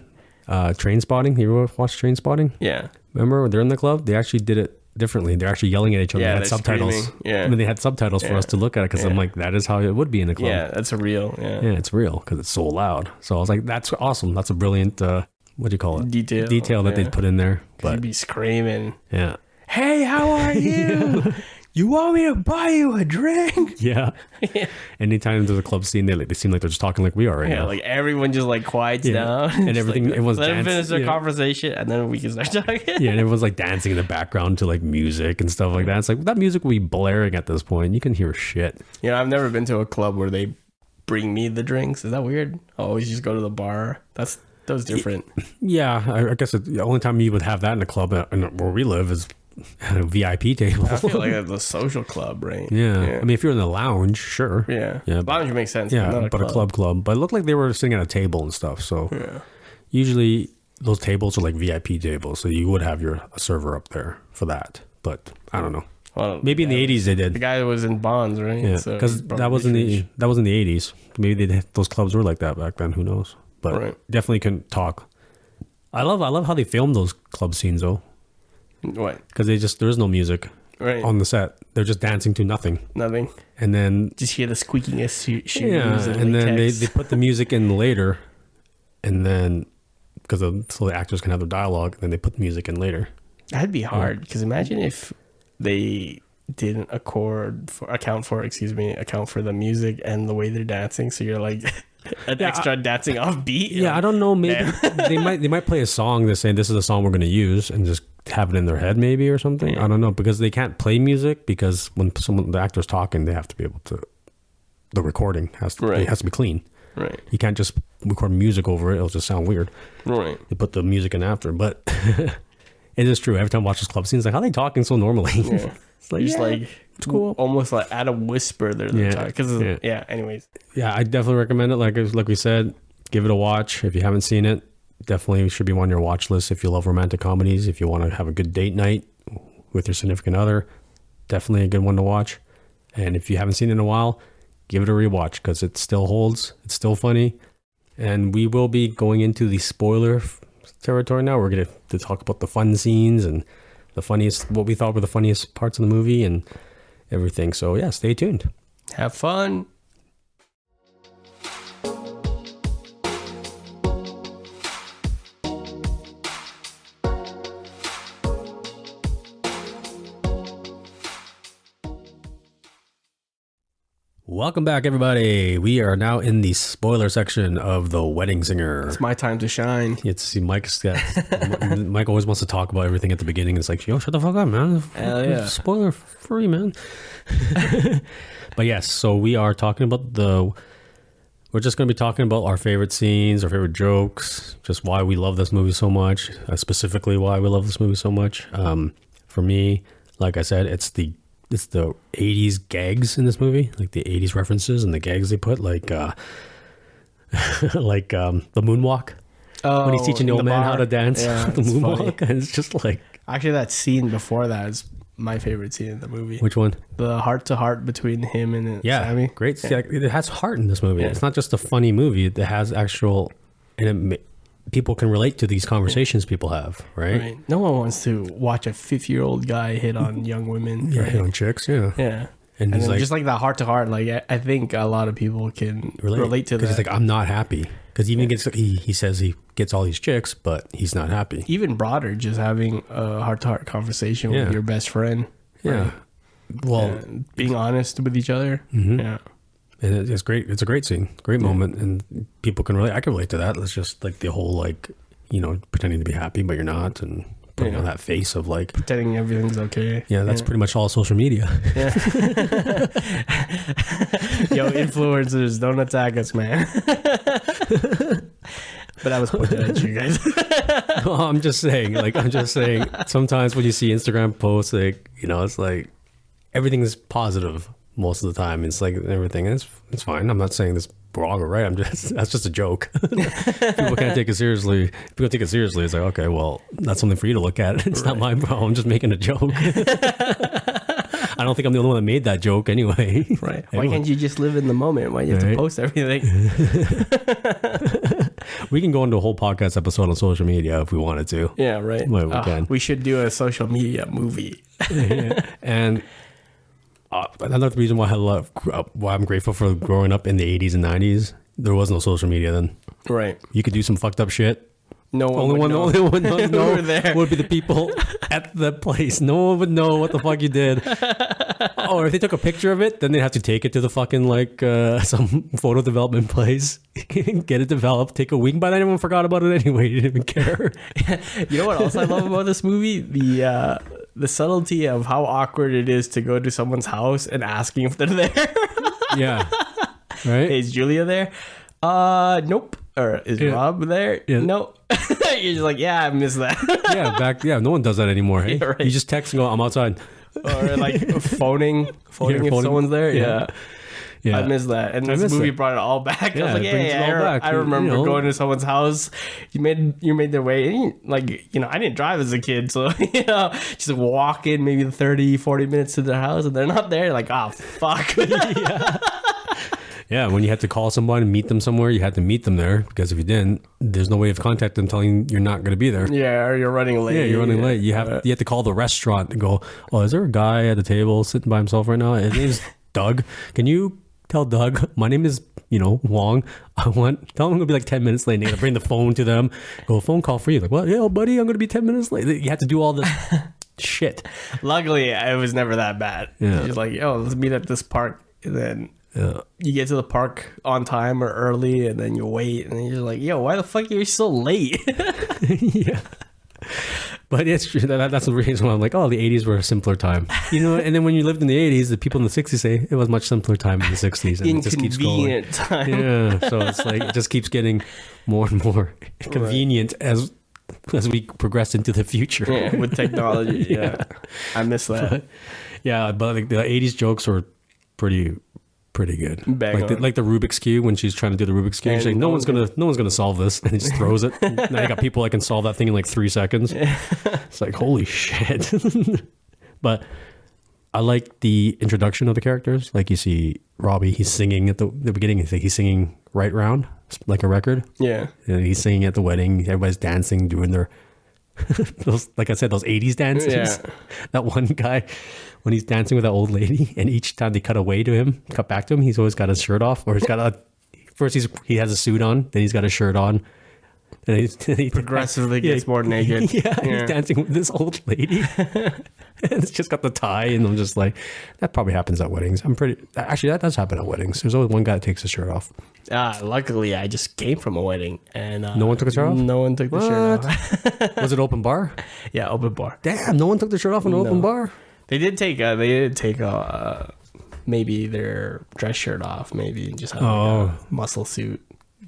Train Spotting. You ever watched Train Spotting? Yeah. Remember when they're in the club? They actually did it differently. They're actually yelling at each other. Yeah, they had subtitles. Screaming. Yeah. I mean, they had subtitles for us to look at it because I'm like, that is how it would be in the club. Yeah, that's real. Yeah, it's real because it's so loud. So I was like, that's awesome. That's a brilliant, what do you call it? Detail that they'd put in there. But you'd be screaming. Yeah. Hey, how are you? You want me to buy you a drink? Yeah. Anytime there's a club scene, they seem like they're just talking like we are right now. Like everyone just like quiets down. And everything, like, everyone's let them dancing. finish their conversation and then we can start talking. Yeah, and everyone's like dancing in the background to like music and stuff like that. It's like that music will be blaring at this point. You can hear shit. You know, I've never been to a club where they bring me the drinks. Is that weird? I always just go to the bar. That was different. Yeah, I guess the only time you would have that in a club where we live is at a VIP table. I feel like it's a social club, right? Yeah. I mean, if you're in the lounge, sure. Yeah. Yeah. Lounge makes sense. Yeah, but a club. But it looked like they were sitting at a table and stuff. So usually those tables are like VIP tables. So you would have a server up there for that. But I don't know. Well, maybe in the 80s they did. The guy was in Bonds, right? Yeah, because that was in the 80s. Maybe those clubs were like that back then. Who knows? But definitely couldn't talk. I love how they filmed those club scenes though. What? Because there is no music on the set. They're just dancing to nothing. Nothing. And then just hear the squeaking of shoes. Yeah, and then they put the music in later, and then so the actors can have their dialogue, and then they put the music in later. That'd be hard because imagine if they didn't account for the music and the way they're dancing. So you're like an extra dancing off beat. Yeah, I don't know. Maybe they might play a song that's saying this is the song we're going to use, and just have it in their head maybe or something. I don't know, because they can't play music because when the actor's talking, they have to be able to. The recording has to be clean. Right. You can't just record music over it; it'll just sound weird. Right. They put the music in after, but it is true. Every time I watch this club scene, it's like, how are they talking so normally? Yeah. It's like, just like it's cool. Almost like at a whisper they're talking. Because anyways. Yeah, I definitely recommend it. Like we said, give it a watch if you haven't seen it. Definitely should be on your watch list if you love romantic comedies. If you want to have a good date night with your significant other, definitely a good one to watch. And if you haven't seen it in a while, give it a rewatch because it still holds. It's still funny. And we will be going into the spoiler territory now. We're going to talk about the fun scenes and what we thought were the funniest parts of the movie and everything. So yeah, stay tuned. Have fun. Welcome back, everybody. We are now in the spoiler section of The Wedding Singer. It's my time to shine. Mike always wants to talk about everything at the beginning. It's like, yo, shut the fuck up, man. Hell yeah. Spoiler free, man. But yes, so we are talking about we're just going to be talking about our favorite scenes, our favorite jokes, just why we love this movie so much, specifically why we love this movie so much. For me, like I said, it's the 80s gags in this movie, like the 80s references and the gags they put, like the moonwalk. When he's teaching the old man how to dance the moonwalk. And it's just like... Actually, that scene before that is my favorite scene in the movie. Which one? The heart-to-heart between him and Sammy. Great. Yeah. It has heart in this movie. Yeah. It's not just a funny movie. It has actual... And people can relate to these conversations people have, right? No one wants to watch a 50-year-old guy hit on young women. Yeah, right? hit on chicks, yeah. Yeah. And he's then like, just like that heart to heart, like I think a lot of people can relate to that. Because he's like, I'm not happy. Because even he says he gets all these chicks, but he's not happy. Even broader, just having a heart to heart conversation with your best friend. Yeah. Right? Well, being honest with each other. Mm-hmm. Yeah. And it's great. It's a great scene, great moment, and people can relate. I can relate to that. It's just like the whole like, pretending to be happy but you're not, and putting on that face of like pretending everything's okay. Yeah, that's pretty much all social media. Yeah. Yo, influencers, don't attack us, man. But I was pointing at you guys. Well, I'm just saying. Sometimes when you see Instagram posts, like it's like everything is positive most of the time. It's like everything is it's fine. I'm not saying this wrong or right. That's just a joke. People can't take it seriously. If people take it seriously, it's like, okay, well, that's something for you to look at. It's not my problem. I'm just making a joke. I don't think I'm the only one that made that joke anyway. Right. Why can't you just live in the moment? Why do you have to post everything? We can go into a whole podcast episode on social media if we wanted to. Yeah, right. Well, we can. We should do a social media movie. And another reason why why I'm grateful for growing up in the 80s and 90s, there was no social media then. Right. You could do some fucked up shit. No one Only would know. Would be the people at the place. No one would know what the fuck you did. Or if they took a picture of it, then they'd have to take it to the fucking some photo development place, get it developed, take a week. By then everyone forgot about it anyway. You didn't even care. You know what else I love about this movie? The subtlety of how awkward it is to go to someone's house and asking if they're there. Yeah. Right? Hey, is Julia there? Nope. Or is Rob there? Yeah. No. You're just like, yeah, I miss that. No one does that anymore. Hey? Yeah, right. You just text and go, I'm outside. Or like phoning if someone's there. Yeah. I miss that. And this movie brought it all back. I was like, I remember going to someone's house. You made their way. And I didn't drive as a kid. So, just walk in maybe 30, 40 minutes to their house and they're not there. Like, oh, fuck. Yeah, when you had to call someone and meet them somewhere, you had to meet them there, because if you didn't, there's no way of contacting them telling you're not going to be there. Yeah, or you're running late. Yeah, you're running late. You have to call the restaurant and go, oh, is there a guy at the table sitting by himself right now? His name's Doug. Can you tell Doug, my name is, Wong. Tell him I'm going to be like 10 minutes late. And you got to bring the phone to them. Go, phone call for you. Like, what? Yeah, buddy, I'm going to be 10 minutes late. You have to do all this shit. Luckily, it was never that bad. Yeah. You're like, let's meet at this park. And then you get to the park on time or early, and then you wait, and then you're like, yo, why the fuck are you so late? Yeah. But it's true. That's the reason why I'm like, oh, the 80s were a simpler time. And then when you lived in the 80s, the people in the 60s say it was a much simpler time in the 60s. And it just keeps going. Time. Yeah. So it's like, it just keeps getting more and more convenient as we progress into the future. Yeah, with technology. Yeah. I miss that. But like the 80s jokes were pretty good. Like the Rubik's Cube, when she's trying to do the Rubik's Cube, she's like, no one's gonna solve this, and he just throws it. Now you got people that can solve that thing in like 3 seconds. It's like, holy shit. But I like the introduction of the characters. Like, you see Robbie, he's singing at the beginning. He's singing Right Round, like a record. Yeah. And he's singing at the wedding. Everybody's dancing, doing their like I said, those 80s dances. Yeah. That one guy, when he's dancing with that old lady, and each time they cut back to him, he's always got his shirt off, or he's got first he has a suit on, then he's got a shirt on, and he progressively gets more naked. Yeah, he's dancing with this old lady. And it's just got the tie, and I'm just like, that probably happens at weddings. Actually, that does happen at weddings. There's always one guy that takes his shirt off. Luckily, I just came from a wedding, and no one took the shirt off? No one took the shirt off. Was it open bar? Yeah, open bar. Damn, no one took the shirt off in an open bar? They did take maybe their dress shirt off, maybe, and just have a muscle suit.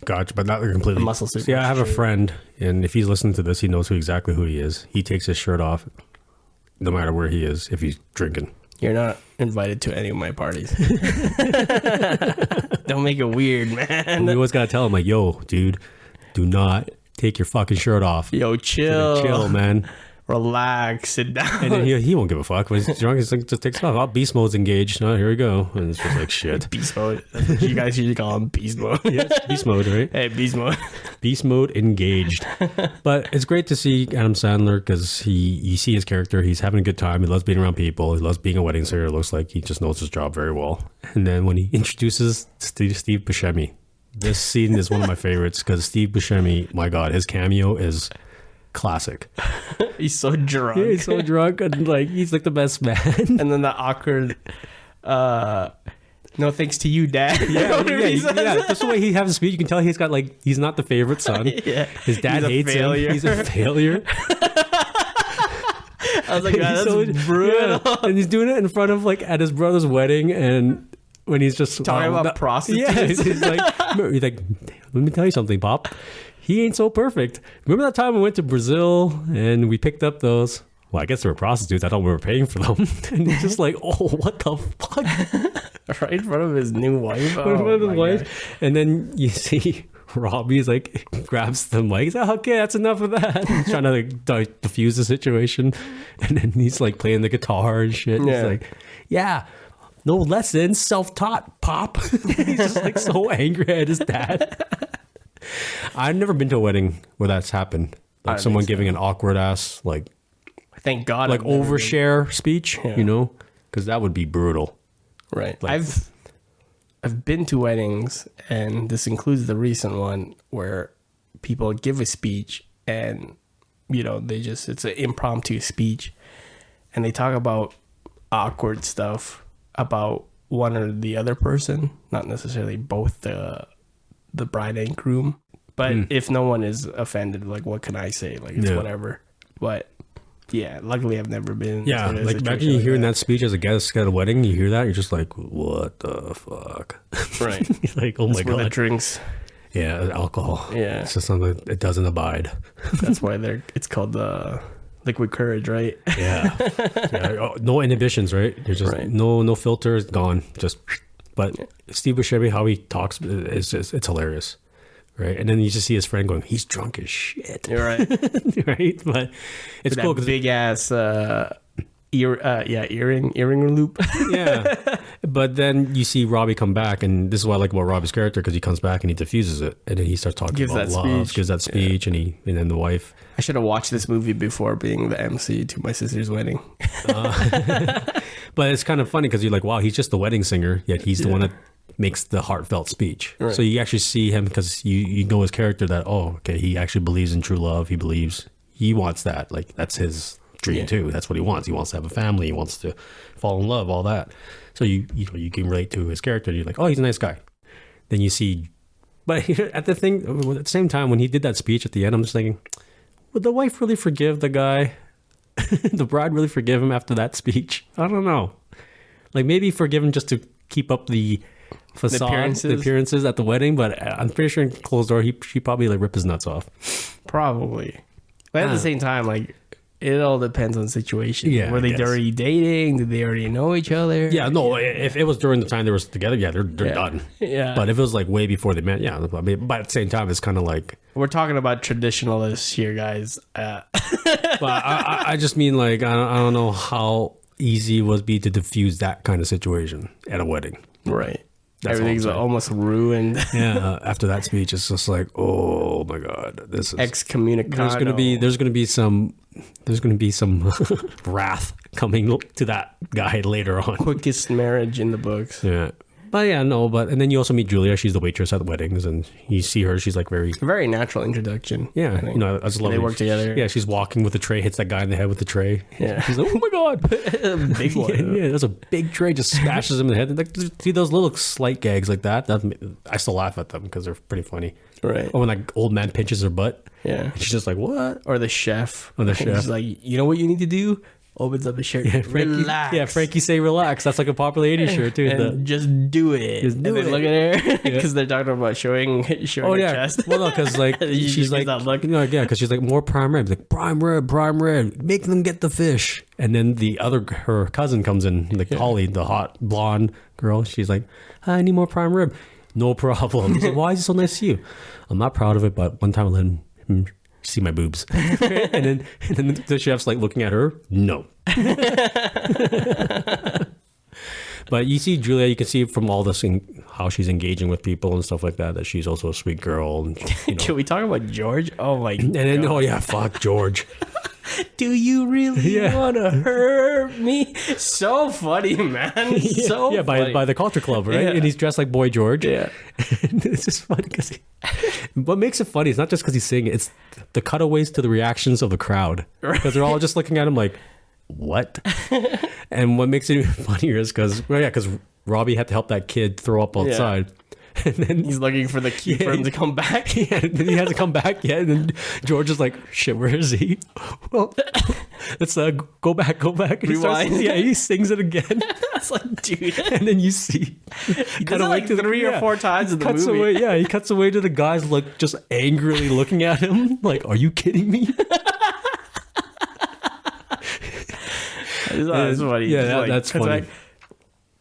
Gotcha, but not completely. A muscle suit. Yeah, I have a friend, and if he's listening to this, he knows exactly who he is. He takes his shirt off no matter where he is if he's drinking. You're not invited to any of my parties. Don't make it weird, man. We always got to tell him, like, yo, dude, do not take your fucking shirt off. Yo, chill. Chill, man. relax, sit down. And then he won't give a fuck. When he's drunk, he's like, just takes off. Oh, beast mode's engaged. Oh, here we go. And it's just like, shit. Beast mode. That's what you guys usually call him, beast mode. Yes, beast mode, right? Hey, beast mode. Beast mode engaged. But it's great to see Adam Sandler because you see his character. He's having a good time. He loves being around people. He loves being a wedding singer. It looks like he just knows his job very well. And then when he introduces Steve Buscemi, this scene is one of my favorites because Steve Buscemi, my God, his cameo is classic. He's so drunk. Yeah, he's so drunk and like he's like the best man. And then the awkward, no thanks to you, Dad. Yeah. That's the way he has a speech. You can tell he's got like he's not the favorite son. Yeah. His dad hates him. He's a failure. I was like, that's so brutal. Yeah. And he's doing it in front of like at his brother's wedding and when he's just talking about prostitutes. Yeah, he's like, let me tell you something, Pop. He ain't so perfect. Remember that time we went to Brazil and we picked up those? Well, I guess they were prostitutes. I thought we were paying for them. And he's just like, oh, what the fuck? Right in front of his new wife. And then you see Robbie's like grabs the mic. He's like, okay, that's enough of that. He's trying to like diffuse the situation. And then he's like playing the guitar and shit. And he's like, yeah. No lessons, self-taught, Pop. He's just like so angry at his dad. I've never been to a wedding where that's happened. Like someone giving an awkward ass, like, thank God, like overshare speech, you know, because that would be brutal. Right. Like, I've been to weddings, and this includes the recent one where people give a speech, and you know it's an impromptu speech, and they talk about awkward stuff about one or the other person, not necessarily both the bride and groom. But if no one is offended, like, what can I say? Like, it's whatever. But yeah, luckily I've never been. Yeah, like imagine you hearing that speech as a guest at a wedding. You hear that, you're just like, what the fuck? Right. Like, oh my God. The drinks. Yeah, alcohol. Yeah. It's just something it doesn't abide. That's why it's called the liquid courage, right? Yeah. Oh, no inhibitions, right? You're just no filters, gone. Just. But Steve Buscemi, how he talks, it's hilarious, right? And then you just see his friend going, "He's drunk as shit." You're right, right? But it's cool because big ass earring loop. Yeah. But then you see Robbie come back, and this is what I like about Robbie's character because he comes back and he diffuses it, and then he starts talking about love, gives that speech, and then the wife. I should have watched this movie before being the MC to my sister's wedding. But it's kind of funny because you're like, wow, he's just the wedding singer, yet he's the one that makes the heartfelt speech. Right. So you actually see him because you know his character that, oh, okay, he actually believes in true love. He wants that. Like, that's his dream too. That's what he wants. He wants to have a family. He wants to fall in love, all that. So you can relate to his character. You're like, oh, he's a nice guy. Then you see, but at the same time, when he did that speech at the end, I'm just thinking, would the wife really forgive the guy? The bride really forgive him after that speech? I don't know. Like, maybe forgive him just to keep up the facade, the appearances at the wedding, but I'm pretty sure in closed door, she probably like rip his nuts off. Probably. But at the same time, like, it all depends on the situation. Yeah, were they already dating? Did they already know each other? Yeah, no. If it was during the time they were together, yeah, they're done. Yeah. But if it was like way before they met, yeah. I mean, but at the same time, it's kind of like we're talking about traditionalists here, guys. But I just mean like I don't know how easy it would be to diffuse that kind of situation at a wedding. Right. Everything's almost ruined. Yeah. After that speech, it's just like, oh my God, this is excommunicado. There's gonna be some wrath coming to that guy later on. Quickest marriage in the books. Yeah. But yeah, no, and then you also meet Julia. She's the waitress at the weddings, and you see her. She's like very natural introduction. Yeah, you know, that's lovely. They work together. Yeah, she's walking with the tray, hits that guy in the head with the tray. Yeah, she's like, oh my God, big one. Yeah, there's a big tray, just smashes him in the head. Like, see those little slight gags like that. I still laugh at them because they're pretty funny. Right. Or when like old man pinches her butt. Yeah, she's just like, what? Or the chef. He's like, you know what you need to do? Opens up his shirt. Yeah, relax. Yeah, Frankie say relax. That's like a popular 80s shirt too. And just do it. Just do it. Look at her because they're talking about showing her chest. Well, no, because like she's like, because she's like more prime rib. Like prime rib. Make them get the fish. And then her cousin comes in, like Holly, the hot blonde girl. She's like, I need more prime rib. No problem. He's like, why is he so nice to you? I'm not proud of it, but one time I let him see my boobs. and then the chef's like looking at her. No. But you see Julia, you can see from all this how she's engaging with people and stuff like that, that she's also a sweet girl. And, Can we talk about George? Oh my God. And then, oh yeah, fuck George. Do you really want to hurt me? So funny, man. So funny. By the culture club, right? Yeah. And he's dressed like Boy George. Yeah. And it's just funny because what makes it funny is not just because he's singing, it's the cutaways to the reactions of the crowd. Because they're all just looking at him like, what? And what makes it even funnier is because Robbie had to help that kid throw up outside. Yeah. And then he's looking for the key for him to come back. Yeah, and then he hasn't come back yet. And then George is like, shit, where is he? Well, let's go back. And Rewind. He sings it again. It's like, dude. And then you see. He does it like 3 or 4 times in the movie. He cuts away to the guys just angrily looking at him. Like, are you kidding me? That's funny. Yeah, that's funny.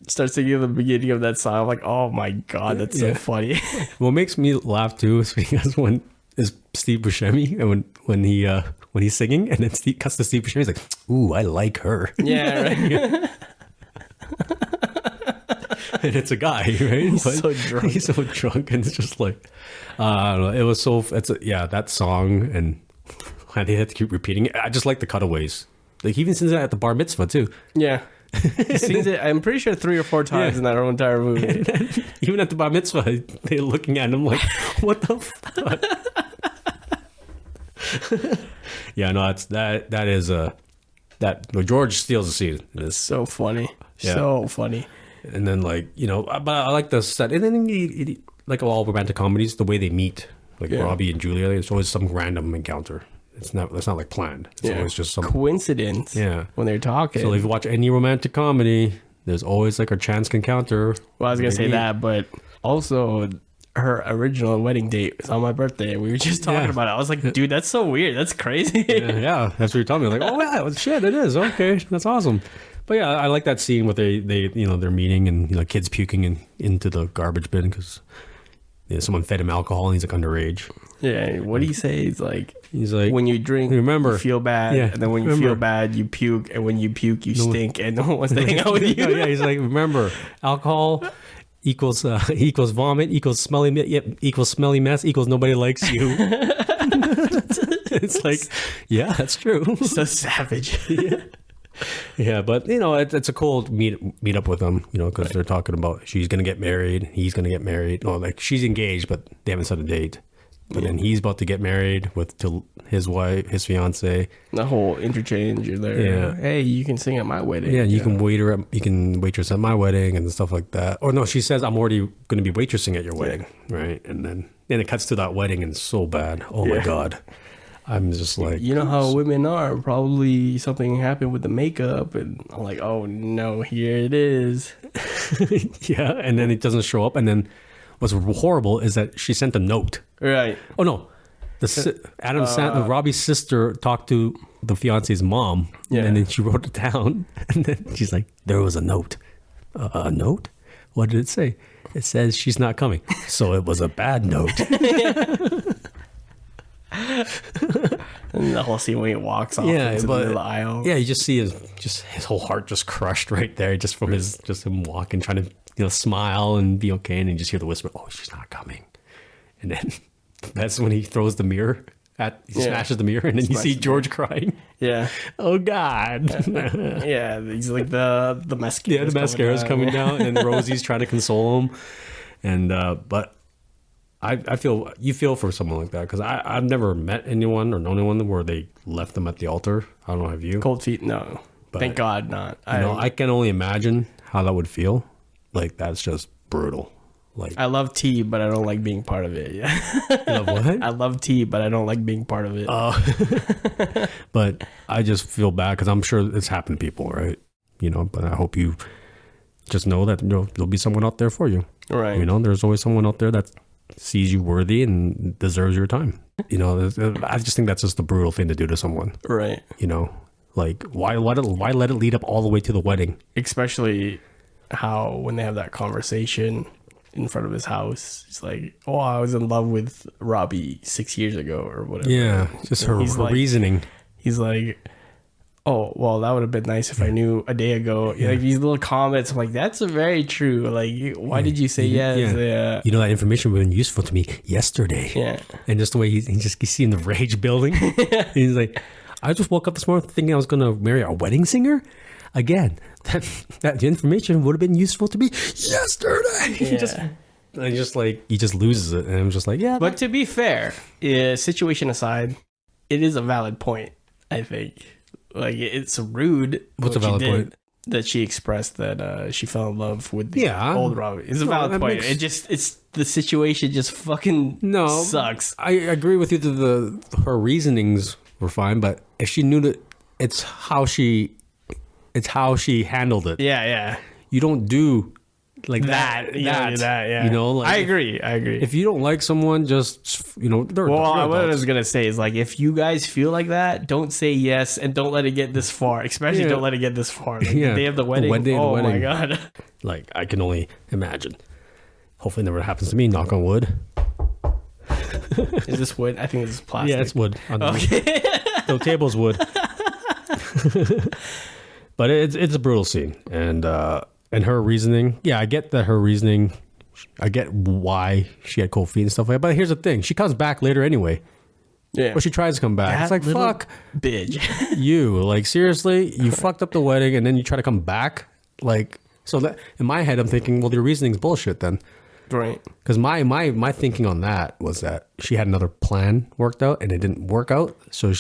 Start singing at the beginning of that song. I'm like, oh my God, that's so funny. What makes me laugh too is because when is Steve Buscemi and when he's singing and then Steve cuts to Steve Buscemi, he's like, ooh, I like her. Yeah, right. And it's a guy, right? He's so drunk. He's so drunk, and it's just like, I don't know. It was so that song, and they had to keep repeating it. I just like the cutaways. Like he even sings it at the bar mitzvah too. Yeah. He sings it, I'm pretty sure 3 or 4 times in that whole entire movie. Even at the bar mitzvah, they're looking at him like, what the fuck? Yeah, no, George steals the scene. It's so funny. Yeah. So funny. And then but I like the set. And then he, like all romantic comedies, the way they meet, like Robbie and Julia, it's always some random encounter. It's not like planned. It's always just some coincidence. Yeah, when they're talking. So if you watch any romantic comedy, there's always like a chance encounter. Well, I was gonna say that, but also her original wedding date was on my birthday. We were just talking about it. I was like, dude, that's so weird. That's crazy. Yeah, that's what you're telling me. Like, oh yeah, shit, it is. Okay, that's awesome. But yeah, I like that scene where they they're meeting and kids puking into the garbage bin because someone fed him alcohol and he's like underage. Yeah, what do you say? He's like, when you drink, remember, you feel bad, and then when you feel bad, you puke, and when you puke, you stink, and no one wants to hang out with you. Yeah, he's like, remember, alcohol equals vomit equals smelly mess equals nobody likes you. It's like, yeah, that's true. So savage. Yeah, but it's a cool meet up with them, because they're talking about she's gonna get married, he's gonna get married. Well, like she's engaged, but they haven't set a date. But then he's about to get married to his wife, his fiance. The whole interchange there. Yeah. Hey, you can sing at my wedding. Yeah, you can waitress at my wedding and stuff like that. Or no, she says I'm already going to be waitressing at your wedding, right? And then it cuts to that wedding and it's so bad. Oh my God. I'm just like, you know how women are. Probably something happened with the makeup, and I'm like, oh no, here it is. Yeah, and then it doesn't show up, and then what's horrible is that she sent a note. Right. Oh no, Robbie's sister talked to the fiance's mom, and then she wrote it down, and then she's like, there was a note. A note? What did it say? It says she's not coming. So it was a bad note. And the whole scene when he walks off into the aisle. Yeah, you just see his whole heart just crushed right there, just from him walking, trying to smile and be okay, and you just hear the whisper, "Oh, she's not coming," and then that's when he throws the mirror smashes the mirror, and then you see George crying. Yeah. Oh God. Yeah, he's like the mascara. Yeah, the mascara's coming down, and Rosie's trying to console him, and but. I feel for someone like that because I've never met anyone or known anyone where they left them at the altar. I don't know, have you? Cold feet, no. But thank God not. I can only imagine how that would feel. Like that's just brutal. Like I love tea, but I don't like being part of it. Yeah. You love what? I love tea, but I don't like being part of it. But I just feel bad because I'm sure it's happened to people, right? But I hope you just know that there'll be someone out there for you. Right. There's always someone out there that sees you worthy and deserves your time. I just think that's just a brutal thing to do to someone. Right. Like why let it lead up all the way to the wedding? Especially how when they have that conversation, in front of his house. He's like, oh, I was in love with Robbie 6 years ago or whatever. Yeah, just her reasoning. He's like, oh, well, that would have been nice if I knew a day ago. Yeah. Like these little comments, I'm like, that's very true. Like, why did you say yes? Yeah. You know, that information would have been useful to me yesterday. Yeah. And just the way you see him the rage building. He's like, I just woke up this morning thinking I was going to marry a wedding singer. Again, that information would have been useful to me yesterday. Yeah. He just loses it. And I'm just like, yeah. But to be fair, situation aside, it is a valid point, I think. Like, it's rude. What's a valid point? That she expressed that she fell in love with the old Robbie. It's a valid point. It's the situation just fucking sucks. I agree with you that her reasonings were fine, but if she knew that it's how she handled it. Yeah. You don't do like that. Yeah. You know, like I agree. If you don't like someone, just they're what I was gonna say is, like, if you guys feel like that, don't say yes and don't let it get this far. Especially don't let it get this far. Like, the day of the wedding. Oh my god. Like, I can only imagine. Hopefully, it never happens to me. Knock on wood. Is this wood? I think this is plastic. Yeah, it's wood. Okay. The table's wood. But it's a brutal scene, and her reasoning. Yeah, I get that her reasoning. I get why she had cold feet and stuff like that. But here's the thing: she comes back later anyway. Yeah, or she tries to come back. It's like, fuck, bitch. You, like, seriously, you fucked up the wedding, and then you try to come back. Like, so that in my head, I'm thinking, well, your reasoning's bullshit then. Right. Because my thinking on that was that she had another plan worked out and it didn't work out. So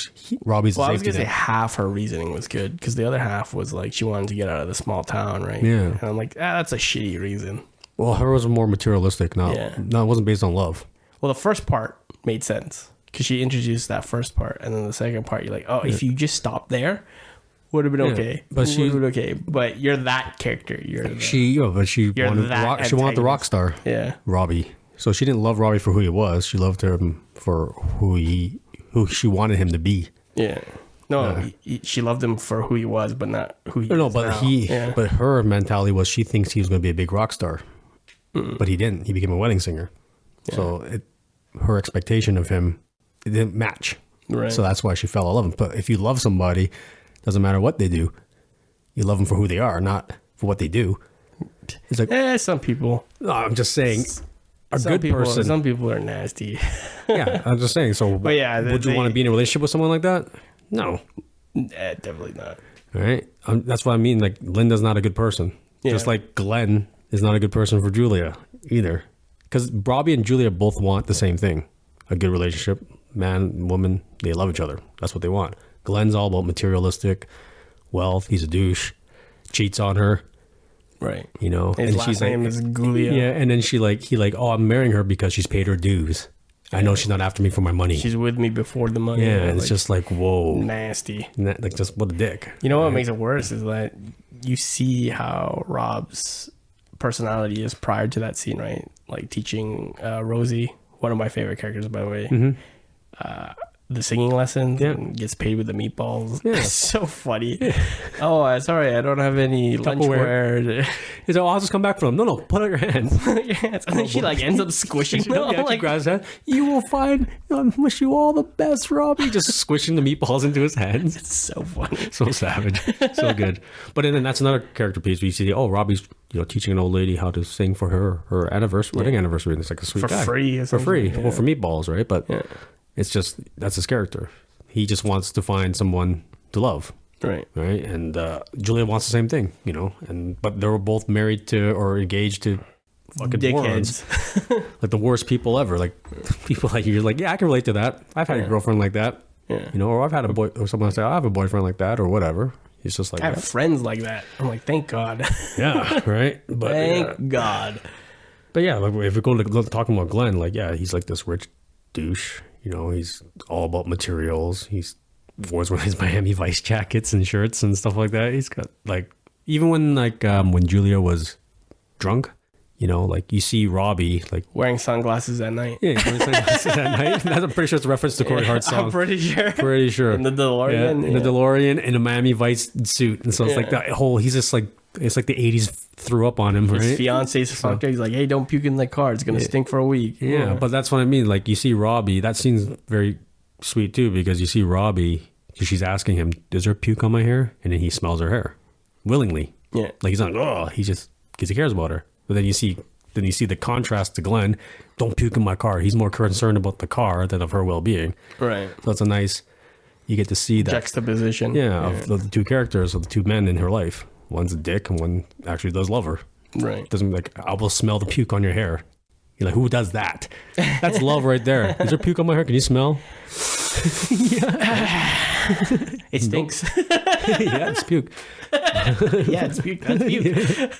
Robbie's. Well, I was gonna say half her reasoning was good because the other half was like she wanted to get out of the small town, right? Yeah. And I'm like, that's a shitty reason. Well, her was more materialistic. No, it wasn't based on love. Well, the first part made sense because she introduced that first part, and then the second part, you're like, oh, if you just stopped there, would have been okay. But she would have been okay. But you're that character. She wanted the rock star. Yeah, Robbie. So she didn't love Robbie for who he was. She loved him for who she wanted him to be. Yeah. No, she loved him for who he was, but not who he is now. But her mentality was she thinks he was going to be a big rock star, but he didn't. He became a wedding singer. Yeah. So her expectation of him, it didn't match. Right. So that's why she fell in love with him. But if you love somebody, doesn't matter what they do, you love them for who they are, not for what they do. It's like, some people. No, I'm just saying, person. Some people are nasty. Yeah, I'm just saying. So, would you want to be in a relationship with someone like that? No, definitely not. All right, that's what I mean. Like, Linda's not a good person. Yeah. Just like Glenn is not a good person for Julia either. Because Robbie and Julia both want the same thing: a good relationship. Man, woman, they love each other. That's what they want. Glenn's all about materialistic wealth. He's a douche, cheats on her. Right. You know, his last name is Gulia. Yeah, and then oh, I'm marrying her because she's paid her dues. I know she's not after me for my money. She's with me before the money. Yeah, and it's just like, whoa. Nasty. Like, just what a dick. You know what makes it worse is that you see how Rob's personality is prior to that scene, right? Like teaching Rosie, one of my favorite characters, by the way. Mm-hmm. The singing lessons and gets paid with the meatballs. Yeah. It's so funny. Yeah. Oh, sorry, I don't have any lunchware. He's like, I'll just come back for them. No, put out your hands. And then she ends up squishing them. Yeah, she grabs his hand. You will find, I wish you all the best, Robbie. Just squishing the meatballs into his hands. It's so funny. So savage. So good. But then that's another character piece where you see, Robbie's teaching an old lady how to sing for her anniversary, wedding anniversary. And it's like a sweet guy. For free. Yeah. Well, for meatballs, right? But it's just, that's his character. He just wants to find someone to love. Right. And Julia wants the same thing, but they were both married to or engaged to fucking dickheads. Like the worst people ever. Like people like you're like, yeah, I can relate to that. I've had a girlfriend like that. Yeah. Or I've had a boy, or someone say, I have a boyfriend like that or whatever. He's just like, I have friends like that. I'm like, thank God. Yeah. Right. But thank God. But yeah, like if we go to talking about Glenn, like, yeah, he's like this rich douche. He's all about materials. He's wears one of his Miami Vice jackets and shirts and stuff like that. He's got like, even when Julia was drunk, like you see Robbie like wearing sunglasses at night. Yeah, wearing sunglasses at night. I'm pretty sure it's a reference to Corey Hart's song. I'm pretty sure. In the DeLorean. In the DeLorean in a Miami Vice suit. And so it's like that whole, he's just like it's like the 80s threw up on him, right? His fiance's fucked up. He's like, hey, don't puke in the car. It's going to stink for a week. Yeah, but that's what I mean. Like, you see Robbie, that scene's very sweet too, because you see Robbie, she's asking him, is there puke on my hair? And then he smells her hair willingly. Yeah. Like, he's not, oh, he just, because he cares about her. But then you see the contrast to Glenn, don't puke in my car. He's more concerned about the car than of her well-being. Right. So it's a nice, you get to see that juxtaposition. Yeah, of the two characters, of the two men in her life. One's a dick and one actually does love her. Right. Doesn't like, I will smell the puke on your hair. You're like, who does that? That's love right there. Is there puke on my hair? Can you smell? It stinks. Yeah, it's puke. Yeah, it's puke. That's puke.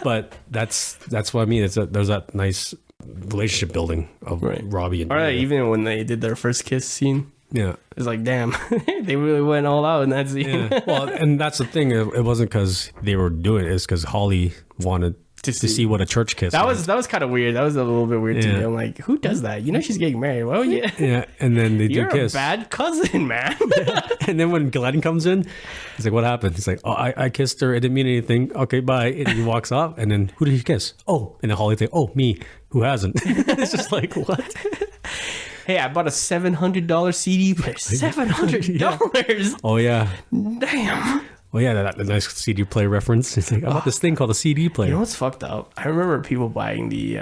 But that's what I mean. There's that nice relationship building of Robbie and all right. Even when they did their first kiss scene, yeah, it's like, damn, they really went all out in that scene. Yeah. Well, and that's the thing. It wasn't because they were doing it. It's because Holly wanted to see what a church kiss was. That was kind of weird. That was a little bit weird to me. I'm like, who does that? You know, she's getting married. Well, yeah. Yeah, and then they You're do kiss. a bad cousin, man. And then when Glenn comes in, he's like, what happened? He's like, oh, I kissed her. It didn't mean anything. Okay, bye. And he walks off. And then, who did he kiss? Oh. And then Holly's like, oh, me. Who hasn't? It's just like, what? Hey, I bought a $700 CD player. $700? Oh, yeah. Damn. Oh, yeah, that nice CD player reference. It's like, I bought this thing called a CD player. You know what's fucked up? I remember people buying the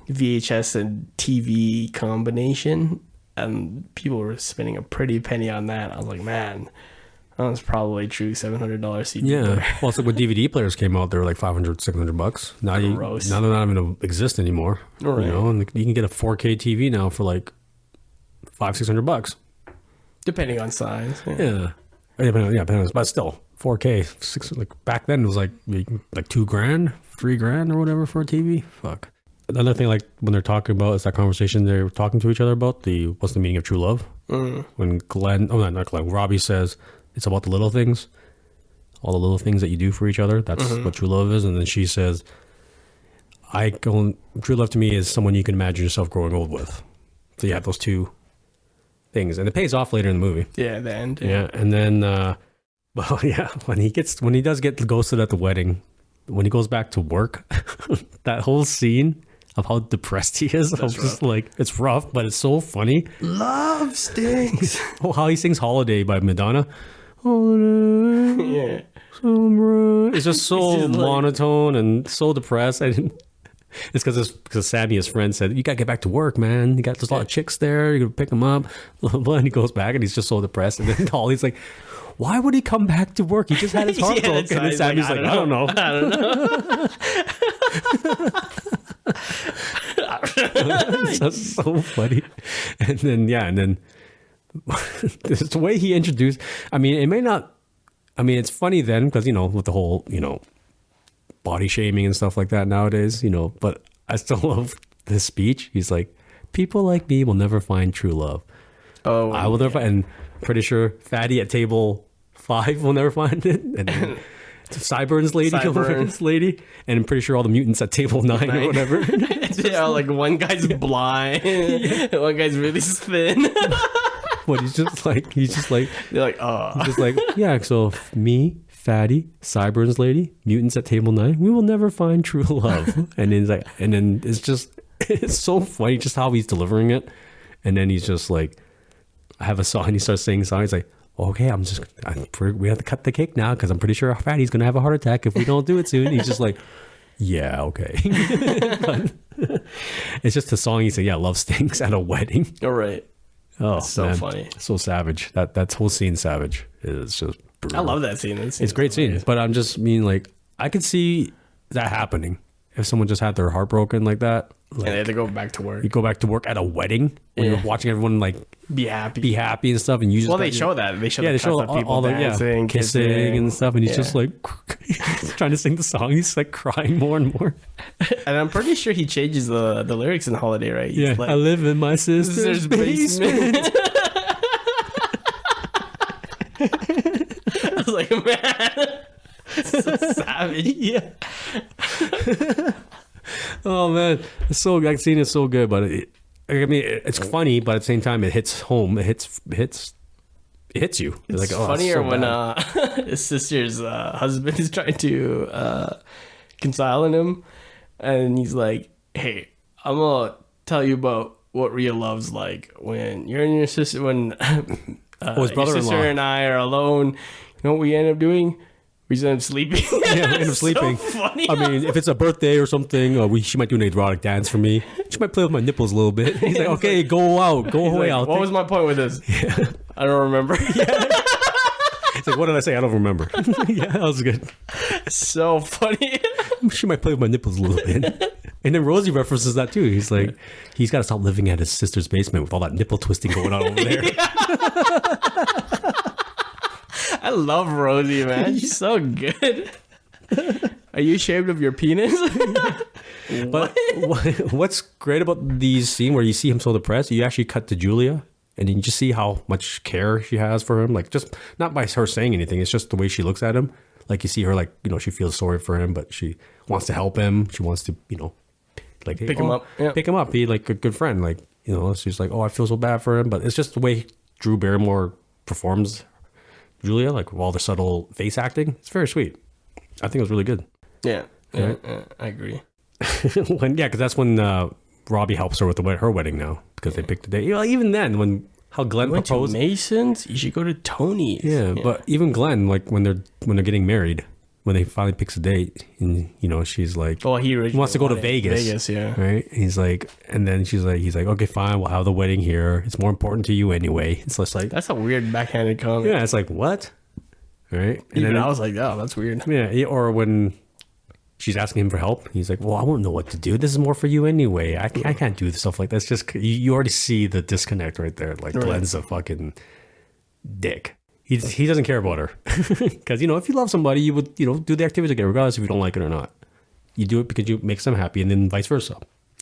VHS and TV combination, and people were spending a pretty penny on that. I was like, man, that was probably true $700 CD player. Well, it's like when DVD players came out, they were like $500, $600. Now they're not even going to exist anymore. Right. You know, and you can get a 4K TV now for like $500-$600. Depending on size. Yeah. But still, 4K. Like back then, it was like $2,000, $3,000 or whatever for a TV. Fuck. Another thing, like when they're talking about, is that conversation they're talking to each other about what's the meaning of true love? When not Glenn, Robbie says it's about the little things, all the little things that you do for each other. That's what true love is. And then she says, true love to me is someone you can imagine yourself growing old with. So you have those two things, and it pays off later in the movie. Yeah, the end. Yeah, and then, when he does get ghosted at the wedding, when he goes back to work, that whole scene of how depressed he is, it's rough, but it's so funny. Love stinks. How he sings "Holiday" by Madonna. Holiday, yeah, it's just so monotone and so depressed. It's because Sammy, his friend, said, you got to get back to work, man. There's a lot of chicks there. You're going to pick them up. Blah, blah, blah. And he goes back and he's just so depressed. And then Holly's like, why would he come back to work? He just had his heart broken. And then Sammy's like, I don't know. That's so funny. And then this is the way he introduced. I mean, it's funny then because, with the whole, body shaming and stuff like that nowadays, but I still love this speech. He's like, people like me will never find true love. Oh, I will never find, and pretty sure Fatty at table 5 will never find it. And then Sideburns lady, and I'm pretty sure all the mutants at table 9 or whatever. Yeah, like one guy's blind, one guy's really thin. But he's just like, they're like, oh. He's just like, yeah, so me, Fatty, Sideburns lady, mutants at table 9, we will never find true love. And then it's so funny just how he's delivering it. And then he's just like, I have a song, and he starts singing a song. He's like, okay, we have to cut the cake now because I'm pretty sure Fatty's going to have a heart attack if we don't do it soon. And he's just like, yeah, okay. But it's just a song. He said, yeah, love stinks at a wedding. All right. Oh, that's so funny. So savage. That whole scene savage. It's just brutal. I love that scene. It's a great scene. But I'm just I could see that happening if someone just had their heart broken like that. And they had to go back to work. You go back to work at a wedding when you're watching everyone be happy and stuff, and you just they show that they show all the dancing, kissing and stuff, and he's just like trying to sing the song. He's like crying more and more. And I'm pretty sure he changes the lyrics in Holiday, right? He's like, I live in my sister's basement. I was like, man, so savage. Yeah. Oh man, that scene is so good, but it's funny, but at the same time it hits home. It hits hits you. It's It's like, oh, funnier so when bad. his sister's husband is trying to console him, and he's like, "Hey, I'm gonna tell you about what real love's like when you're and your sister, when his your brother-in-law. sister and I are alone. You know what we end up doing? We just end up sleeping." Yeah, we end up sleeping. So funny. I mean, if it's a birthday or something, she might do an erotic dance for me. She might play with my nipples a little bit. He's like, okay, go out, go He's away. like, what was my point with this? I don't remember. It's like, what did I say? I don't remember. Yeah, that was good. So funny. She might play with my nipples a little bit. And then Rosie references that too. He's like, he's got to stop living at his sister's basement with all that nipple twisting going on over there. I love Rosie, man. She's so good. Are you ashamed of your penis? But what's great about these scenes where you see him so depressed, you actually cut to Julia and you just see how much care she has for him. Like, just not by her saying anything, it's just the way she looks at him. Like, you see her, like, she feels sorry for him, but she wants to help him. She wants to, like, hey, Pick him up. Yeah. Pick him up, be like a good friend. Like, she's like, oh, I feel so bad for him. But it's just the way Drew Barrymore performs Julia, like, with all the subtle face acting. It's very sweet. I think it was really good. Yeah, I agree. Because that's when Robbie helps her with her wedding now, because they picked the day. Even then, how Glenn Went to proposed. Mason's. You should go to Tony's. Yeah, but even Glenn, like, when they're getting married, when they finally picks a date, and she's like, well, he wants to go to Vegas. Vegas, yeah. Right? He's like, and then he's like, okay, fine, we'll have the wedding here. It's more important to you anyway. It's just like, That's a weird backhanded comment. yeah, it's like, what? Right? And Even then I was like, oh, that's weird. yeah, or when she's asking him for help, he's like, well, I won't know what to do. This is more for you anyway. I can't do stuff like that. It's just, you already see the disconnect right there. Like, Right. Glenn's a fucking dick. He doesn't care about her. Because, if you love somebody, you would, do the activity together, regardless if you don't like it or not. You do it because you make them happy, and then vice versa.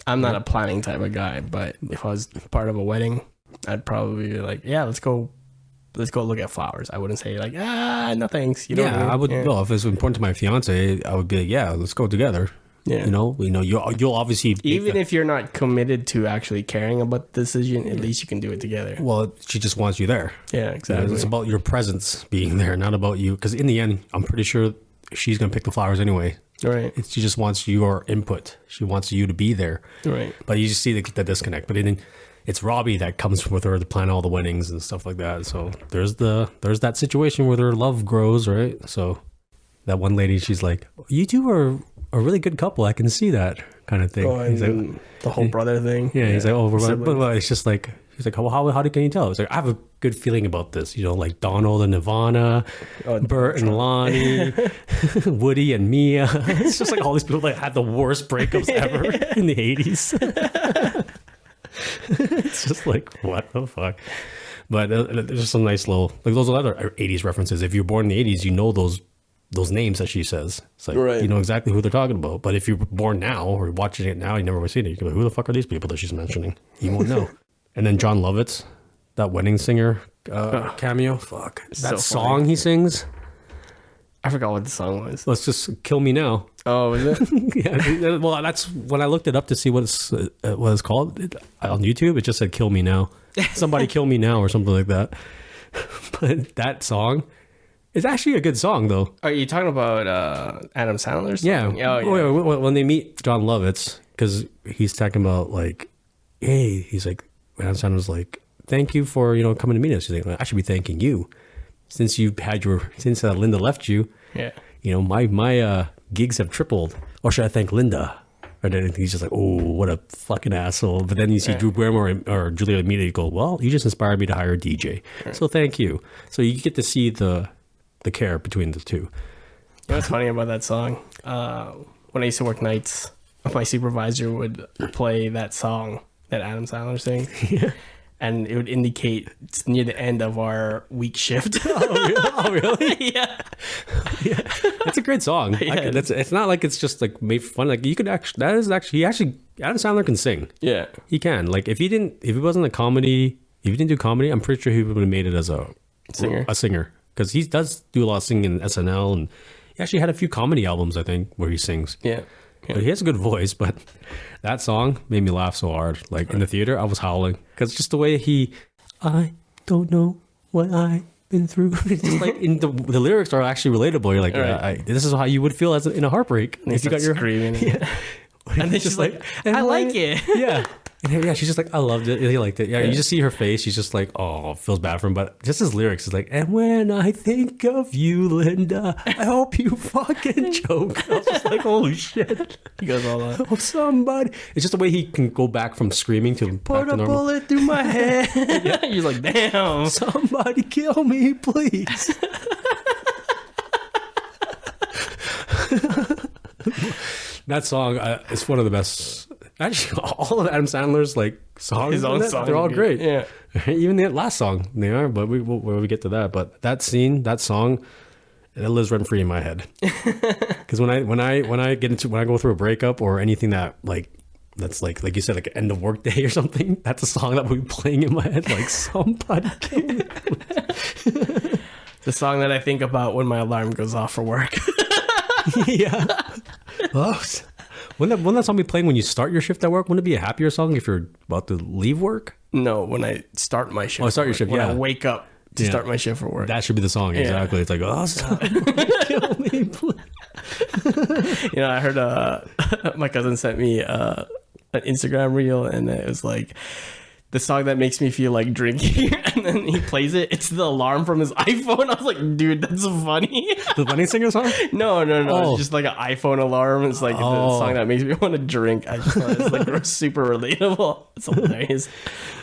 I'm not a planning type of guy, but if I was part of a wedding, I'd probably be like, yeah, let's go look at flowers. I wouldn't say like, no thanks. You know what Yeah, I would. Yeah. Well, if it's important to my fiance, I would be like, yeah, let's go together. Yeah. You'll obviously Even if you're not committed to actually caring about the decision, at least you can do it together. Well, she just wants you there. Yeah, exactly. It's about your presence being there, not about you. Because in the end, I'm pretty sure she's gonna pick the flowers anyway. Right. She just wants your input. She wants you to be there. Right. But you just see the disconnect. But then it's Robbie that comes with her to plan all the weddings and stuff like that. So there's that situation where their love grows, right? So that one lady, she's like, you two are a really good couple. I can see that kind of thing. Oh, He's like, and the whole brother thing. yeah, he's like, oh, Siblings. but it's just like, he's like, how can you tell? It's like, I have a good feeling about this. Like Donald and Ivana, Bert and Lonnie, Woody and Mia. It's just like all these people that had the worst breakups ever in the 80s. It's just like, what the fuck? But there's just some nice little, like those other 80s references. If you're born in the 80s, you know those names that she says. It's like, Right. you know exactly who they're talking about. But if you're born now or you're watching it now, you never seen it. You're like, who the fuck are these people that she's mentioning? You won't know. And then John Lovitz, that wedding singer cameo. Fuck. That so song funny. he sings. I forgot what the song was. Let's just kill me now. Oh, is it? Yeah, well, that's when I looked it up to see what it's called on YouTube. It just said "Kill Me Now." Somebody kill me now or something like that. But that song is actually a good song, though. Are you talking about Adam Sandler's? Yeah. Oh, yeah. When they meet John Lovitz, because he's talking about like, hey, he's like, Adam Sandler's like, thank you for coming to meet us. He's like, I should be thanking you since Linda left you. Yeah. My gigs have tripled. Or should I thank Linda? And then he's just like, oh, what a fucking asshole. But then you see Drew Barrymore or Julia immediately go, well, you just inspired me to hire a DJ. Right. So thank you. So you get to see the care between the two. You know what's funny about that song? When I used to work nights, my supervisor would play that song that Adam Sandler sings. Yeah. And it would indicate it's near the end of our week shift. Oh, really? Yeah. Yeah. That's a great song. Yeah. It's not like it's just like made for fun. Like you could actually, Adam Sandler can sing. Yeah. He can. Like if he didn't do comedy, I'm pretty sure he would have made it as a singer. Because he does do a lot of singing in SNL, and he actually had a few comedy albums, I think, where he sings. Yeah. But he has a good voice, but that song made me laugh so hard. Like in the theater, I was howling because just the way I don't know what I been through. It's just like in the lyrics are actually relatable. You're like, this is how you would feel in a heartbreak. And if you got your screaming. Yeah. And then she's like, I like it. Yeah. And yeah, she's just like, I loved it. He liked it. Yeah, you just see her face. She's just like, oh, feels bad for him. But just his lyrics is like, and when I think of you, Linda, I hope you fucking choke. I was just like, holy shit. He goes all out. Oh, somebody. It's just the way he can go back from screaming to put back to a bullet through my head. Yeah. You're like, damn. Somebody kill me, please. That song is one of the best. Actually, all of Adam Sandler's like songs, his own song, they're all great. Yeah, even the last song they are. But when we get to that, but that scene, that song, it lives rent free in my head. Because when I go through a breakup or anything that's like you said, like end of work day or something, that's a song that will be playing in my head. Like somebody kill me. The song that I think about when my alarm goes off for work. Yeah. Oh. Wouldn't that song be playing when you start your shift at work? Wouldn't it be a happier song if you're about to leave work? No, when I start my shift. Oh, start your shift, when I wake up to start my shift for work. That should be the song, exactly. It's like, oh, kill me, please. You know, I heard my cousin sent me an Instagram reel, and it was like, the song that makes me feel like drinking, and then he plays it. It's the alarm from his iPhone. I was like, dude, that's funny. The Funny Singer song? No. Oh. It's just like an iPhone alarm. It's like the song that makes me want to drink. I just thought it's like super relatable. It's hilarious.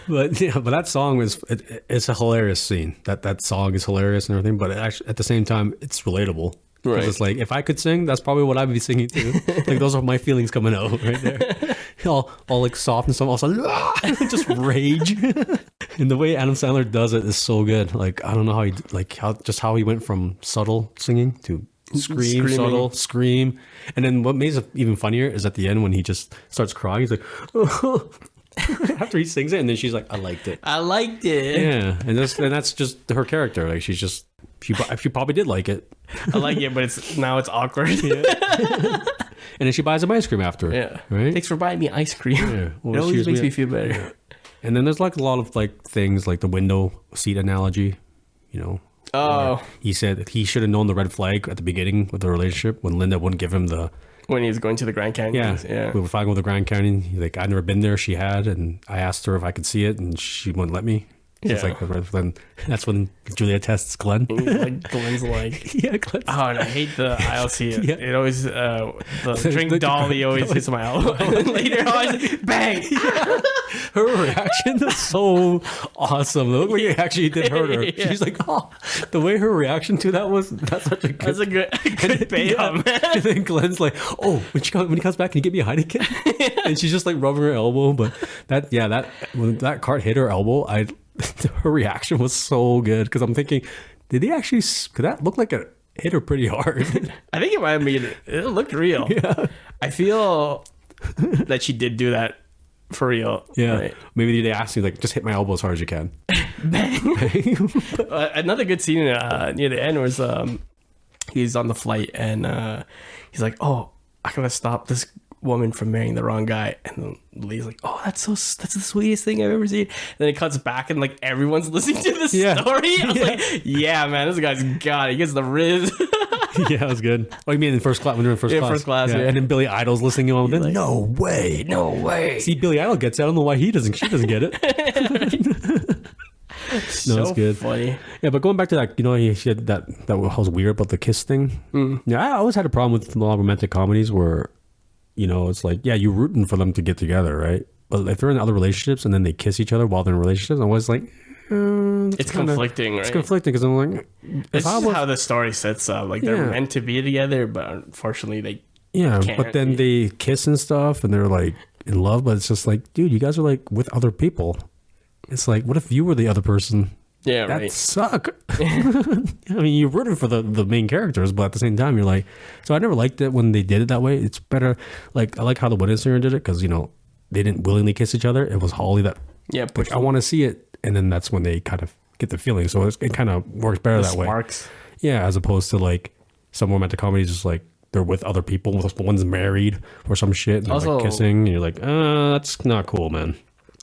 But that song it's a hilarious scene. That song is hilarious and everything. But actually, at the same time, it's relatable. Right. It's like, if I could sing, that's probably what I'd be singing too. Like, those are my feelings coming out right there. all like soft and stuff. Also, just rage. And the way Adam Sandler does it is so good. Like, I don't know how he went from subtle singing to scream, subtle, scream. And then what makes it even funnier is at the end when he just starts crying. He's like, oh. After he sings it, and then she's like, I liked it. Yeah. And that's just her character. Like, she probably did like it. I like it, but now it's awkward. Yeah. And then she buys him ice cream after. Yeah. Right? Thanks for buying me ice cream. Yeah. Well, it always makes me feel better. Yeah. And then there's like a lot of like things like the window seat analogy, you know. Oh. He said that he should have known the red flag at the beginning of the relationship when Linda wouldn't give him the... When he was going to the Grand Canyon. Yeah. We were flying over the Grand Canyon. He's like, I'd never been there. She had. And I asked her if I could see it, and she wouldn't let me. It's like, then that's when Julia tests Glenn. Glenn's like, Glenn. Oh, and I hate the I'll see it. Yeah. It always, the drink dolly always hits my elbow. And then later on, bang. Yeah. Her reaction is so awesome. The way it actually did hurt her. Yeah. She's like, oh, the way her reaction to that was, that's such a good. That's a good payoff, man. And then Glenn's like, oh, when he comes back, can you get me a Heineken? Yeah. And she's just like rubbing her elbow. But when that cart hit her elbow, her reaction was so good, because I'm thinking, could that look like it hit her pretty hard? I think it might have made it looked real. Yeah. I feel that she did do that for real. Yeah. Right? Maybe they asked you, like, just hit my elbow as hard as you can. Bang. Another good scene near the end was he's on the flight, and he's like, oh, I gotta stop this woman from marrying the wrong guy. And then Lee's like, oh, that's the sweetest thing I've ever seen. And then it cuts back, and like everyone's listening to the story. I was like, yeah, man, this guy's got it. He gets the riz. Yeah, that was good. Oh, you mean in first class, when you're in first class? First class, yeah. And then Billy Idol's listening to him. Like, no way. See, Billy Idol gets it. I don't know why she doesn't get it. No, it's good. Funny. Yeah, but going back to that, you know, he said that was weird about the kiss thing. Yeah, I always had a problem with a lot of romantic comedies where, you know, it's like, yeah, you're rooting for them to get together, right? But if they're in other relationships and then they kiss each other while they're in relationships, I'm always like, it's conflicting, right? It's conflicting, because I'm like, it's just how the story sets up. Like, they're meant to be together, but unfortunately they can't. But then they kiss and stuff, and they're like in love, but it's just like, dude, you guys are like with other people. It's like, what if you were the other person? Yeah, That'd suck. I mean, you're rooting for the main characters, but at the same time, you're like, so I never liked it when they did it that way. It's better. Like, I like how the wedding singer did it, because, you know, they didn't willingly kiss each other. It was Holly that, like, I want to see it. And then that's when they kind of get the feeling. So it kind of works better that way. Yeah, as opposed to like some romantic comedies, just like they're with other people. One's married or some shit, and they're like kissing. And you're like, that's not cool, man.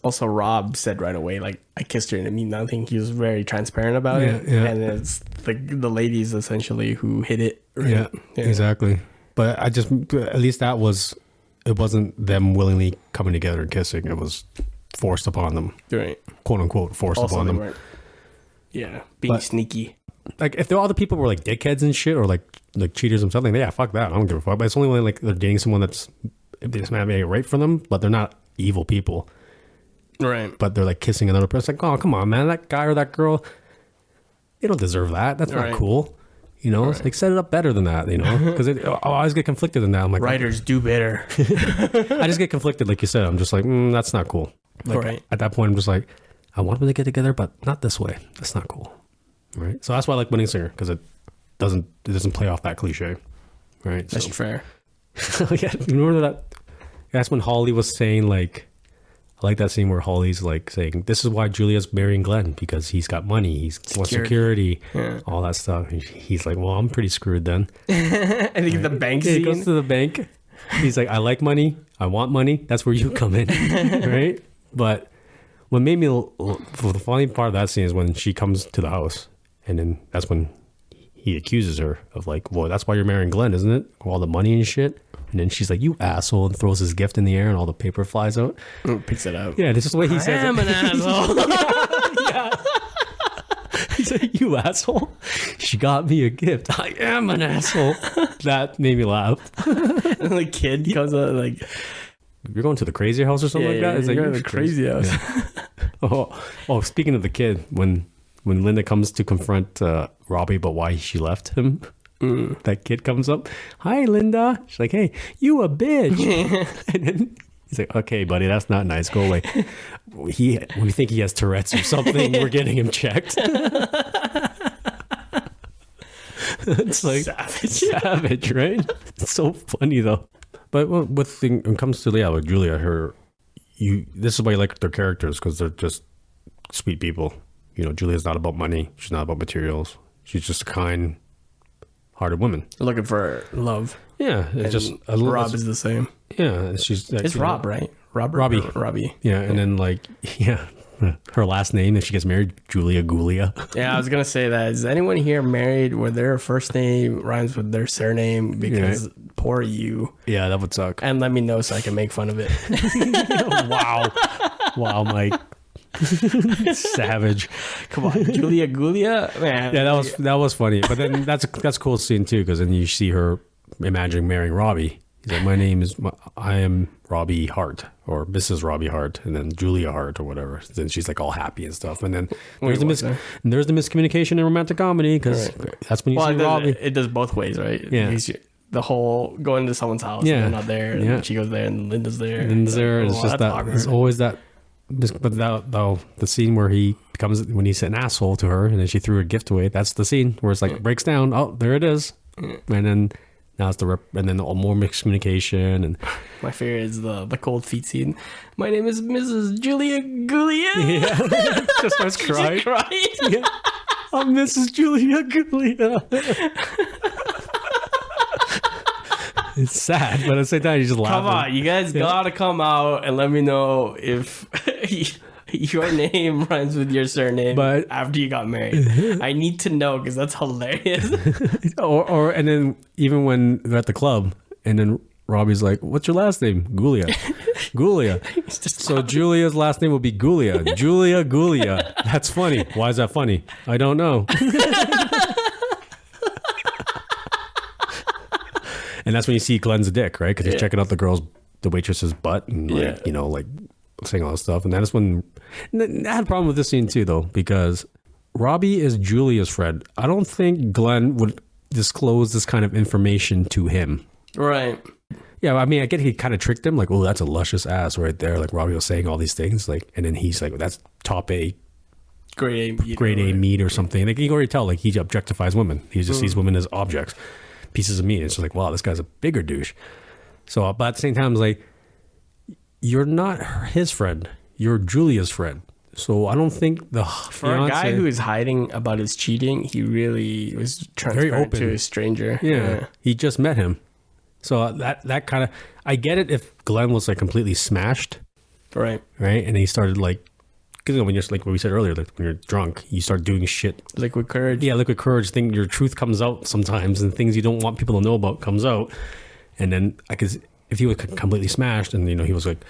Also, Rob said right away, like, I kissed her and it means nothing. He was very transparent about it. Yeah. And it's the ladies essentially who hit it. Right? Yeah, exactly. But at least it wasn't them willingly coming together and kissing. It was forced upon them. Right. Quote unquote, forced Also, upon them. Being sneaky. Like, if all the people were like dickheads and shit, or like cheaters and something, yeah, fuck that. I don't give a fuck. But it's only when like they're dating someone that's maybe right for them, but they're not evil people. Right. But they're like kissing another person. Like, oh, come on, man. That guy or that girl, they don't deserve that. That's not cool. You know, it's like, set it up better than that, you know? Because I always get conflicted in that. I'm like, writers do better. I just get conflicted, like you said. I'm just like, that's not cool. Like, at that point, I'm just like, I want them to get together, but not this way. That's not cool. Right. So that's why I like Wedding Singer, because it doesn't play off that cliche. Right. That's fair. Yeah, you remember that? That's when Holly was saying, like, I like that scene where Holly's like saying, this is why Julia's marrying Glenn, because he's got money, he's wants security, all that stuff. And he's like, well, I'm pretty screwed then. I think the bank scene. He goes to the bank. He's like, I like money, I want money. That's where you come in, right? But what made me the funny part of that scene is when she comes to the house, and then that's when he accuses her of like, well, that's why you're marrying Glenn, isn't it? All the money and shit. And then she's like, you asshole, and throws his gift in the air and all the paper flies out. Picks it out. Yeah, this is the way he says it. I am an asshole. Yeah. He's like, you asshole. She got me a gift. I am an asshole. That made me laugh. And the kid comes out like, you're going to the crazy house or something like that? Is you're like, going to the crazy house. Yeah. Oh, speaking of the kid, when Linda comes to confront Robbie about why she left him, that kid comes up. Hi, Linda. She's like, hey, you a bitch. And then he's like, okay, buddy, that's not nice. Go away. We think he has Tourette's or something. We're getting him checked. It's like savage, right? It's so funny though. But when it comes to with Julia, this is why you like their characters, because they're just sweet people. You know, Julia's not about money. She's not about materials. She's just a kind-hearted woman. Looking for love. Yeah. It's just Rob is the same. Yeah. It's Rob, right? Robbie. Yeah. And then her last name, if she gets married, Julia Gulia. Yeah, I was going to say that. Is anyone here married where their first name rhymes with their surname? Because poor you. Yeah, that would suck. And let me know so I can make fun of it. Wow, Mike. Savage. Come on, Julia Gulia, man. Yeah, that was funny. But then that's a cool scene too, because then you see her imagining marrying Robbie. He's like, I am Robbie Hart, or Mrs. Robbie Hart, and then Julia Hart or whatever. Then she's like all happy and stuff. And then there's the miscommunication in romantic comedy, because that's when you see Robbie. It does both ways, right? Yeah. The whole going to someone's house and they're not there, and then she goes there and Linda's there. Linda's there. It's just that awkward. It's always that. But though the scene where when he's an asshole to her and then she threw a gift away, that's the scene where it's like breaks down. Oh, there it is. And then now it's and then more miscommunication. And my favorite is the cold feet scene. My name is Mrs. Julia Gulia. Yeah, just starts crying. Yeah. I'm Mrs. Julia Gulia. It's sad, but at the same time, you just laugh. Come on, you guys gotta come out and let me know if your name rhymes with your surname. But after you got married, I need to know, because that's hilarious. And then even when they're at the club, and then Robbie's like, "What's your last name?" Gulia. Gulia. So Julia's last name will be Gulia. Julia Gulia. That's funny. Why is that funny? I don't know. And that's when you see Glenn's dick, right? Because he's checking out the waitress's butt and like saying all this stuff. And that's when I had a problem with this scene too, though, because Robbie is Julia's friend. I don't think Glenn would disclose this kind of information to him. Right. Yeah, I mean, I get he kind of tricked him, like, oh, that's a luscious ass right there. Like Robbie was saying all these things, like, and then he's like, well, that's top A. Grade A meat or something. Like you can already tell, like he objectifies women. He just sees women as objects. Pieces of meat. It's just like, wow, this guy's a bigger douche. So, but at the same time, it's like, you're not his friend. You're Julia's friend. So I don't think for a guy who is hiding about his cheating, he really was transparent to a stranger. Yeah, he just met him. So that kind of, I get it if Glenn was like completely smashed Right. Right. And he started like, because when you're like what we said earlier, like when you're drunk, you start doing shit. Liquid courage. Yeah, liquid courage. Thing, your truth comes out sometimes, and things you don't want people to know about comes out. And then I could, if he was completely smashed, and he was like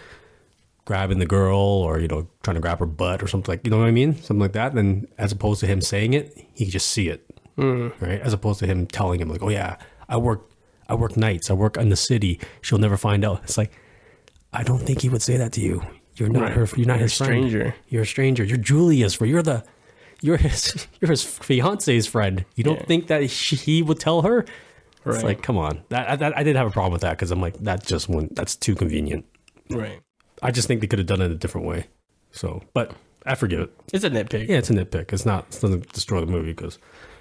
grabbing the girl or trying to grab her butt or something, like, you know what I mean, something like that. Then as opposed to him saying it, he could just see it, right? As opposed to him telling him like, oh yeah, I work nights, I work in the city. She'll never find out. It's like, I don't think he would say that to you. You're not her. You're not his stranger. Friend. You're a stranger. You're Julia's friend. You're his fiance's friend. You don't think that he would tell her? Right. It's like, come on. I did have a problem with that because I'm like, that's too convenient. Right. I just think they could have done it a different way. So, but I forgive it. It's a nitpick. Yeah, it's a nitpick. It doesn't destroy the movie because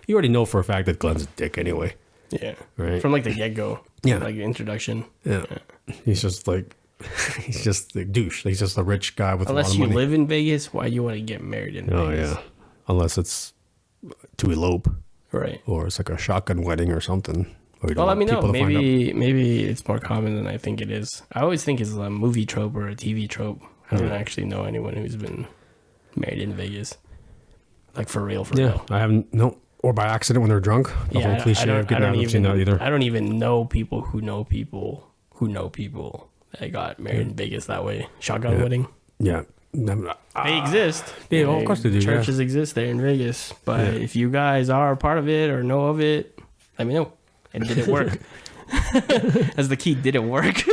you already know for a fact that Glenn's a dick anyway. Yeah. Right. From like the get-go. Yeah. Like the introduction. Yeah. He's just like, he's just a douche. He's just a rich guy with a lot of money. Unless you live in Vegas, why do you want to get married in Vegas? Oh, yeah. Unless it's to elope. Right. Or it's like a shotgun wedding or something. Well, I mean, no, maybe it's more common than I think it is. I always think it's a movie trope or a TV trope. I don't actually know anyone who's been married in Vegas. Like for real. I haven't, no. Or by accident when they're drunk. The whole cliche of getting out of seen that either. I don't even know people who know people who know people that got married in Vegas that way. Shotgun wedding. Yeah. They exist. Yeah, well, of course they do. Churches exist there in Vegas. But if you guys are a part of it or know of it, let me know. And did it work? As the key, did it work?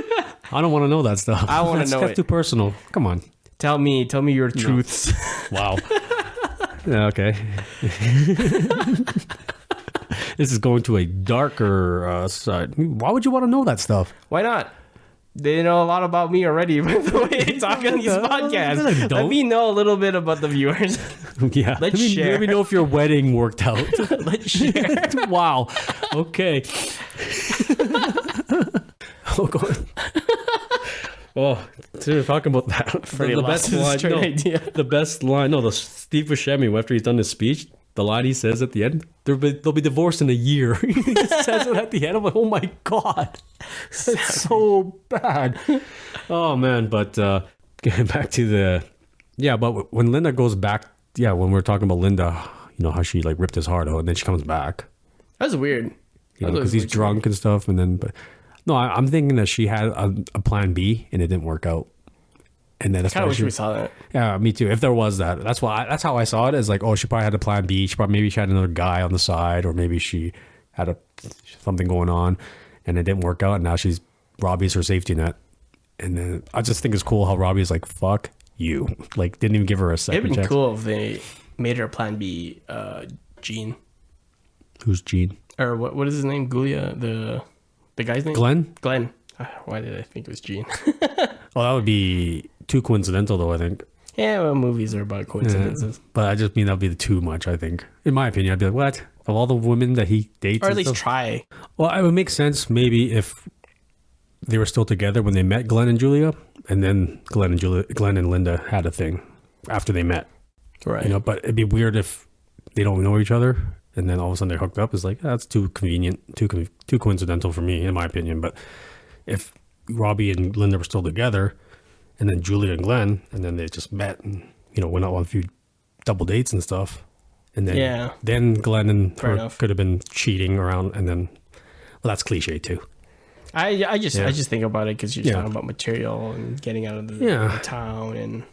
I don't want to know that stuff. I want to know that's it. Too personal. Come on. Tell me your truths. Wow. Yeah, okay. This is going to a darker side. Why would you want to know that stuff? Why not? They know a lot about me already with the way I talk on these podcasts. Let me know a little bit about the viewers. Yeah. Let's share. Let me know if your wedding worked out. Let's share. Wow. Okay. Oh, go on. Oh, so talking about that. The best line. The best line. No, the Steve Buscemi, after he's done his speech, the line he says at the end, they'll be divorced in a year. He says it at the end. I'm like, oh my God. That's so bad. Oh, man. But getting back to but when Linda goes back, when we're talking about Linda, how she like ripped his heart out and then she comes back. That's weird. Because he's drunk and stuff. And then, no, I'm thinking that she had a plan B and it didn't work out. And then I kind of wish we saw that. Yeah, me too. If there was that, that's how I saw it. Is like, oh, she probably had a plan B. Maybe she had another guy on the side, or maybe she had something going on, and it didn't work out. And now Robbie's her safety net. And then I just think it's cool how Robbie's like, fuck you, like didn't even give her a second chance. It'd be cool if they made her plan B. Gene. Who's Gene? Or what is his name? Gulia, the guy's name. Glenn. Why did I think it was Gene? Oh, that would be too coincidental, though, I think. Yeah, well, movies are about coincidences. Yeah, but I just mean that would be too much, I think. In my opinion, I'd be like, what? Of all the women that he dates? Or at least try. Well, it would make sense maybe if they were still together when they met Glenn and Julia, and then Glenn and Linda had a thing after they met. Right. But it'd be weird if they don't know each other, and then all of a sudden they're hooked up. It's like, that's too convenient, too coincidental for me, in my opinion. But if Robbie and Linda were still together, and then Julia and Glenn, and then they just met and, went out on a few double dates and stuff. And then Glenn and her could have been cheating around, and then, well, that's cliche too. I just think about it because you're talking about material and getting out of the town. And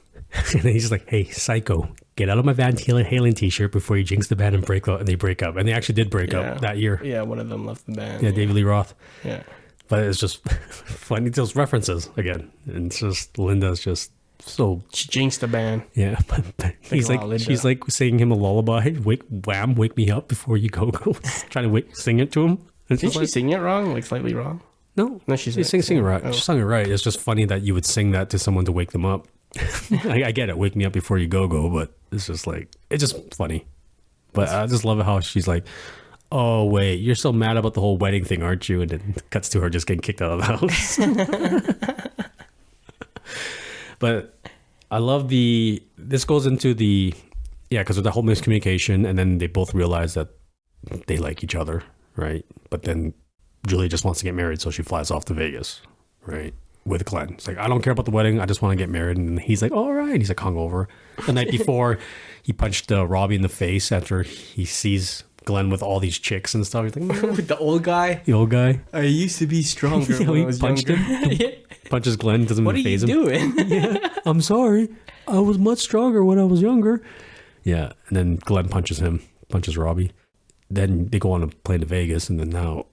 and then he's like, hey, psycho, get out of my Van Halen t-shirt before you jinx the band and break up. And they break up. And they actually did break up that year. Yeah, one of them left the band. Yeah, David Lee Roth. Yeah. But it's just funny, those references again. And it's just, Linda's just so... She jinxed the band. Yeah. But he's like, she's like singing him a lullaby. Wake me up before you go. Trying to sing it to him. Did she sing it wrong? Like slightly wrong? No, she sing it right. Oh. She sung it right. It's just funny that you would sing that to someone to wake them up. I get it. Wake me up before you go. But it's just like, it's just funny. But I just love it how she's like, oh, wait, you're so mad about the whole wedding thing, aren't you? And then cuts to her just getting kicked out of the house. But I love this goes into because of the whole miscommunication, and then they both realize that they like each other, right? But then Julie just wants to get married, so she flies off to Vegas, right? with Glenn. It's like, I don't care about the wedding. I just want to get married. And he's like, all right. He's like hungover. The night before, he punched Robbie in the face after he sees Glenn with all these chicks and stuff. He's like, with the old guy. The old guy. I used to be stronger You know, when he I was punched younger. him. Punches Glenn. Doesn't What are even you phase him. doing? Yeah, I'm sorry. I was much stronger when I was younger. Yeah. And then Glenn punches Robbie. Then they go on a plane to Vegas. And then now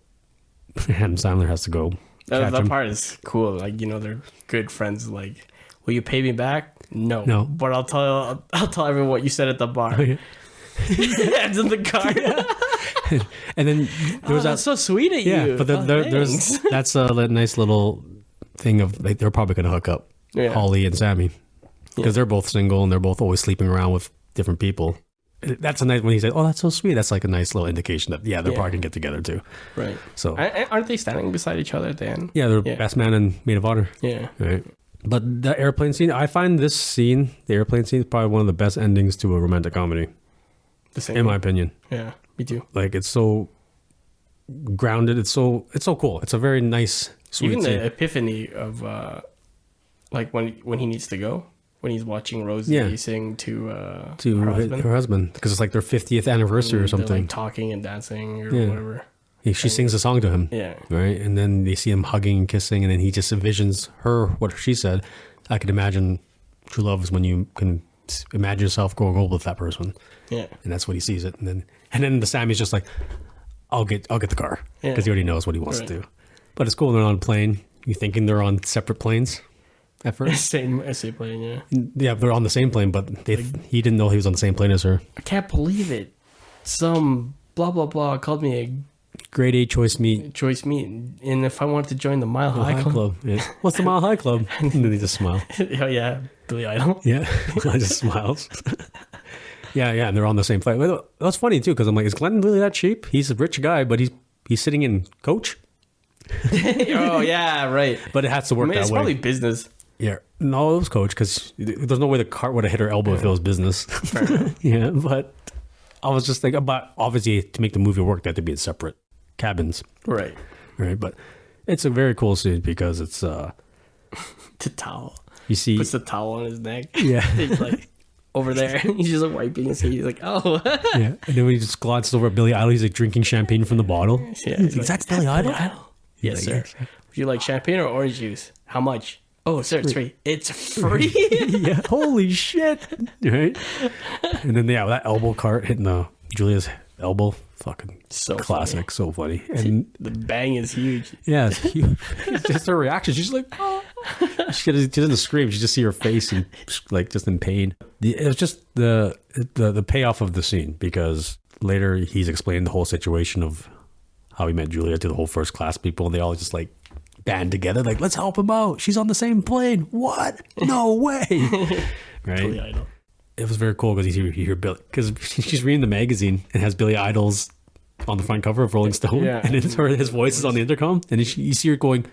Adam Sandler has to go. That part is cool. Like, you know, they're good friends. Like, will you pay me back? No. But I'll tell everyone what you said at the bar. Oh, yeah. Hands in the car. Yeah. And then there was that's so sweet of you. Yeah, but Thanks. that's a nice little thing of like they're probably going to hook up, Holly and Sammy, because they're both single and they're both always sleeping around with different people. That's a nice when he said, "Oh, that's so sweet." That's like a nice little indication that they're probably gonna get together too. Right. So aren't they standing beside each other at the end? Yeah, they're best man and maid of honor. Yeah. Right. But the airplane scene, I find this scene, the airplane scene, is probably one of the best endings to a romantic comedy. The same. In my opinion. Yeah, me too. Like it's so grounded. It's so cool. It's a very nice, sweet Even scene. the epiphany of like when he needs to go, when he's watching Rosie sing to her husband, because it's like their 50th anniversary or something. They're like talking and dancing or whatever. She sings a song to him. Yeah. Right. And then they see him hugging and kissing, and then he just envisions her, what she said. I could imagine true love is when you can imagine yourself growing old with that person. Yeah. And that's what he sees it. And then the Sammy's just like, I'll get the car, because he already knows what he wants to do. But it's cool. They're on a plane. You thinking they're on separate planes at first? Same plane, yeah. Yeah, they're on the same plane, but he didn't know he was on the same plane as her. I can't believe it. Some blah blah blah called me a grade A choice meat. And if I wanted to join the Mile High Club. Yeah. What's the Mile High Club? And then he just smiled. Oh yeah, Billy Idol. Yeah, I just smiles. Yeah, and they're on the same flight. That's funny too, because I'm like, is Glenn really that cheap? He's a rich guy, but he's sitting in coach. Oh yeah, right. But it has to work that it's way. Probably business. Yeah, no, it was coach, because there's no way the cart would have hit her elbow if it was business. Yeah, but I was just thinking, but obviously to make the movie work, they had to be in separate cabins. Right. But it's a very cool scene because it's the towel. You see, puts the towel on his neck. Yeah, he's like over there. He's just like wiping his head. He's like, oh. Yeah, and then when he just glances over at Billy Idol, he's like drinking champagne from the bottle. Yeah, he's like, that's Billy Idol. Yes, sir. Yes. Would you like champagne or orange juice? How much? Oh, sir, it's free. It's free. Yeah, holy shit! Right, and then that elbow cart hitting Julia's elbow, fucking so classic, funny. So funny, and the bang is huge. Yeah, it's huge. It's just her reaction. She's like, oh. She doesn't scream. She just see her face and like just in pain. It was just the payoff of the scene, because later he's explained the whole situation of how he met Julia to the whole first class people, and they all just like band together, like, let's help him out. She's on the same plane. What? No way. Right? Billy Idol. It was very cool because you hear Billy, because she's reading the magazine and has Billy Idol's on the front cover of Rolling Stone, and it's his voice is on the intercom, and you see her going,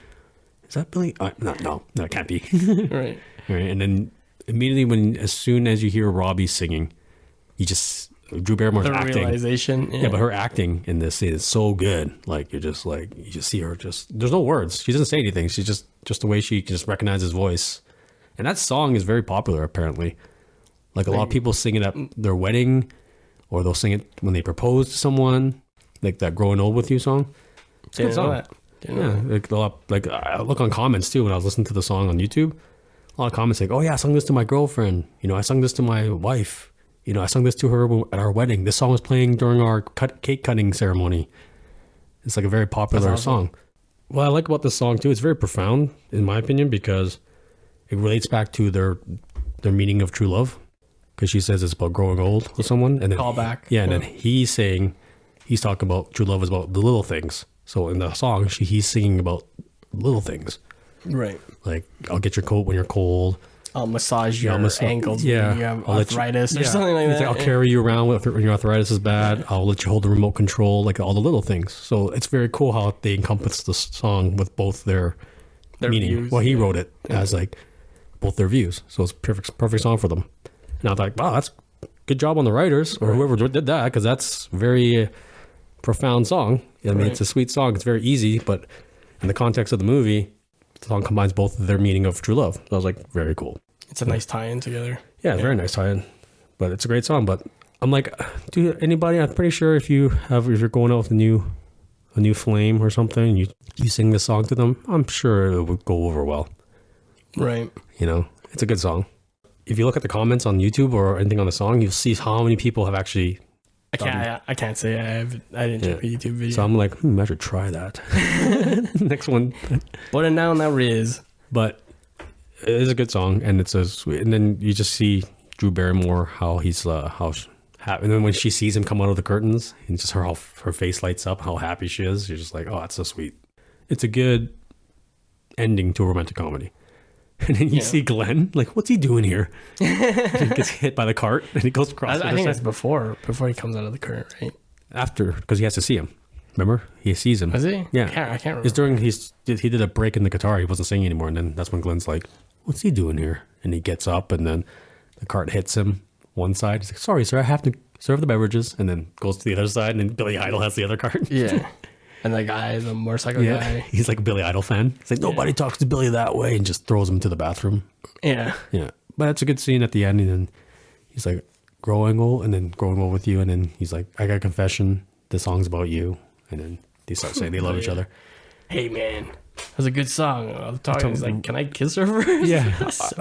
"Is that Billy? No, it can't be." Right. And then immediately, as soon as you hear Robbie singing, Drew Barrymore's acting. Realization. Yeah, but her acting in this scene is so good. Like you just see her there's no words. She doesn't say anything. She's just the way she can just recognize his voice. And that song is very popular apparently. Like a lot of people sing it at their wedding, or they'll sing it when they propose to someone, like that "Growing Old with You" song. It's a good song. Like I look on comments too when I was listening to the song on YouTube. A lot of comments like, "Oh yeah, I sung this to my girlfriend. I sung this to my wife. I sung this to her at our wedding. This song was playing during our cake cutting ceremony." It's like a very popular song. What I like about this song too, it's very profound in my opinion, because it relates back to their meaning of true love. Because she says it's about growing old with someone, and then call back. Yeah, and then he's talking about true love is about the little things. So in the song, he's singing about little things. Right. Like, I'll get your coat when you're cold. I'll massage your ankles when you have arthritis or something like that. I'll carry you around when your arthritis is bad. I'll let you hold the remote control, like all the little things. So it's very cool how they encompass the song with both their meaning. Views, well, he wrote it as like both their views. So it's perfect song for them. And I was like, wow, that's good job on the writers or whoever did that, because that's very profound song. I mean, it's a sweet song. It's very easy, but in the context of the movie, the song combines both of their meaning of true love. So I was like, very cool. It's a nice tie-in together. Yeah, very nice tie-in. But it's a great song. But I'm like, dude, anybody? I'm pretty sure if you're going out with a new flame or something, you sing this song to them, I'm sure it would go over well. Right. You know, it's a good song. If you look at the comments on YouTube or anything on the song, you'll see how many people have actually. I can't say I didn't check the YouTube video. So I'm like, I should try that. Next one. What a noun that is. But it is a good song, and it's a sweet. And then you just see Drew Barrymore, how he's happy. And then when she sees him come out of the curtains, and just her face lights up, how happy she is. You're just like, oh, that's so sweet. It's a good ending to a romantic comedy. And then you see Glenn, like, what's he doing here? He gets hit by the cart, and he goes across. I think that's before he comes out of the curtain, right? After, because he has to see him. Remember, he sees him. Was he? Yeah, I can't remember. It's during he did a break in the guitar. He wasn't singing anymore, and then that's when Glenn's like, "What's he doing here?" And he gets up, and then the cart hits him one side. He's like, "Sorry, sir, I have to serve the beverages," and then goes to the other side, and then Billy Idol has the other cart. Yeah. And the guy, the motorcycle guy. He's like a Billy Idol fan. He's like, nobody talks to Billy that way, and just throws him to the bathroom. Yeah. Yeah. But it's a good scene at the end, and then he's like, growing old with you, and then he's like, I got a confession, the song's about you. And then they start saying they love each other. Hey, man, that's a good song. I'm talking, he's like, can I kiss her first? Yeah.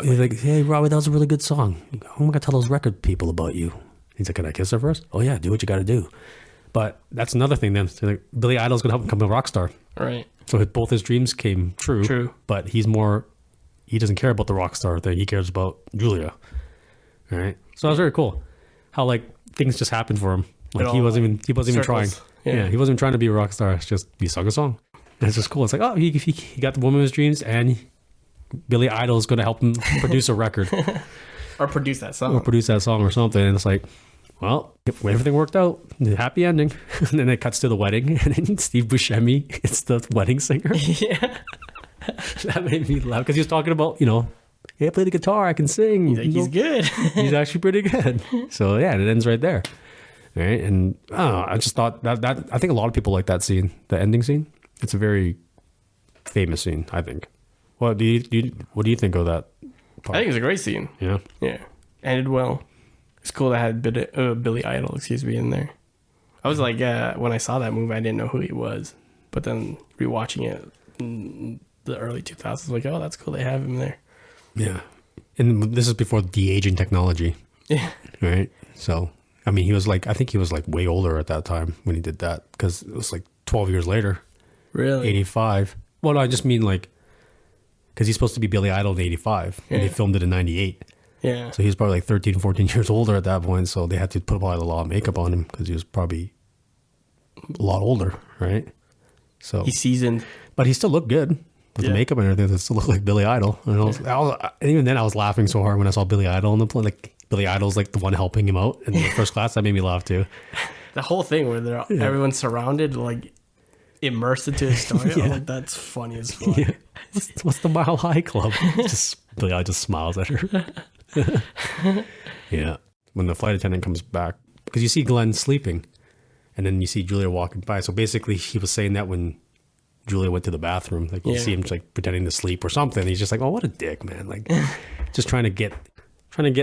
He's like, hey, Robbie, that was a really good song. I'm going to tell those record people about you. He's like, can I kiss her first? Oh, yeah, do what you got to do. But that's another thing then. So like, Billy Idol's going to help him become a rock star. Right. So both his dreams came true. True. But he doesn't care about the rock star thing. He cares about Julia. All right. So that was very cool. How like things just happened for him. Like he wasn't even trying. Yeah. He wasn't even trying to be a rock star. It's just he sung a song. And it's just cool. It's like, oh, he got the woman of his dreams, and Billy Idol is going to help him produce a record. Or produce that song or something. And it's like, well, everything worked out. Happy ending. And then it cuts to the wedding, and then Steve Buscemi is the wedding singer. Yeah. That made me laugh because he was talking about, hey, I play the guitar, I can sing. He's like, he's good. He's actually pretty good. So yeah, it ends right there. All right. And I just thought that I think a lot of people like that scene, the ending scene. It's a very famous scene, I think. What do you think of that part? I think it's a great scene. Yeah. Yeah. Ended well. It's cool that had Billy Idol, in there. I was like, when I saw that movie, I didn't know who he was. But then rewatching it in the early 2000s, like, oh, that's cool. They have him there. Yeah. And this is before de-aging technology. Yeah. Right? So, I mean, I think he was like way older at that time when he did that because it was like 12 years later. Really? 85. Well, no, I just mean like, because he's supposed to be Billy Idol in 85 and they filmed it in 98. Yeah. So he was probably like 13, 14 years older at that point. So they had to put a lot of makeup on him because he was probably a lot older, right? So he's seasoned. But he still looked good with the makeup and everything. It still looked like Billy Idol. And even then I was laughing so hard when I saw Billy Idol in the plane. Like Billy Idol's like the one helping him out in the first class. That made me laugh too. The whole thing where everyone's surrounded, like immersed into his story. I'm like, that's funny as fuck. Yeah. What's the Mile High Club? Billy Idol just smiles at her. Yeah. When the flight attendant comes back, because you see Glenn sleeping and then you see Julia walking by. So basically he was saying that when Julia went to the bathroom, like you see him like pretending to sleep or something. He's just like, oh, what a dick, man. Like just trying to get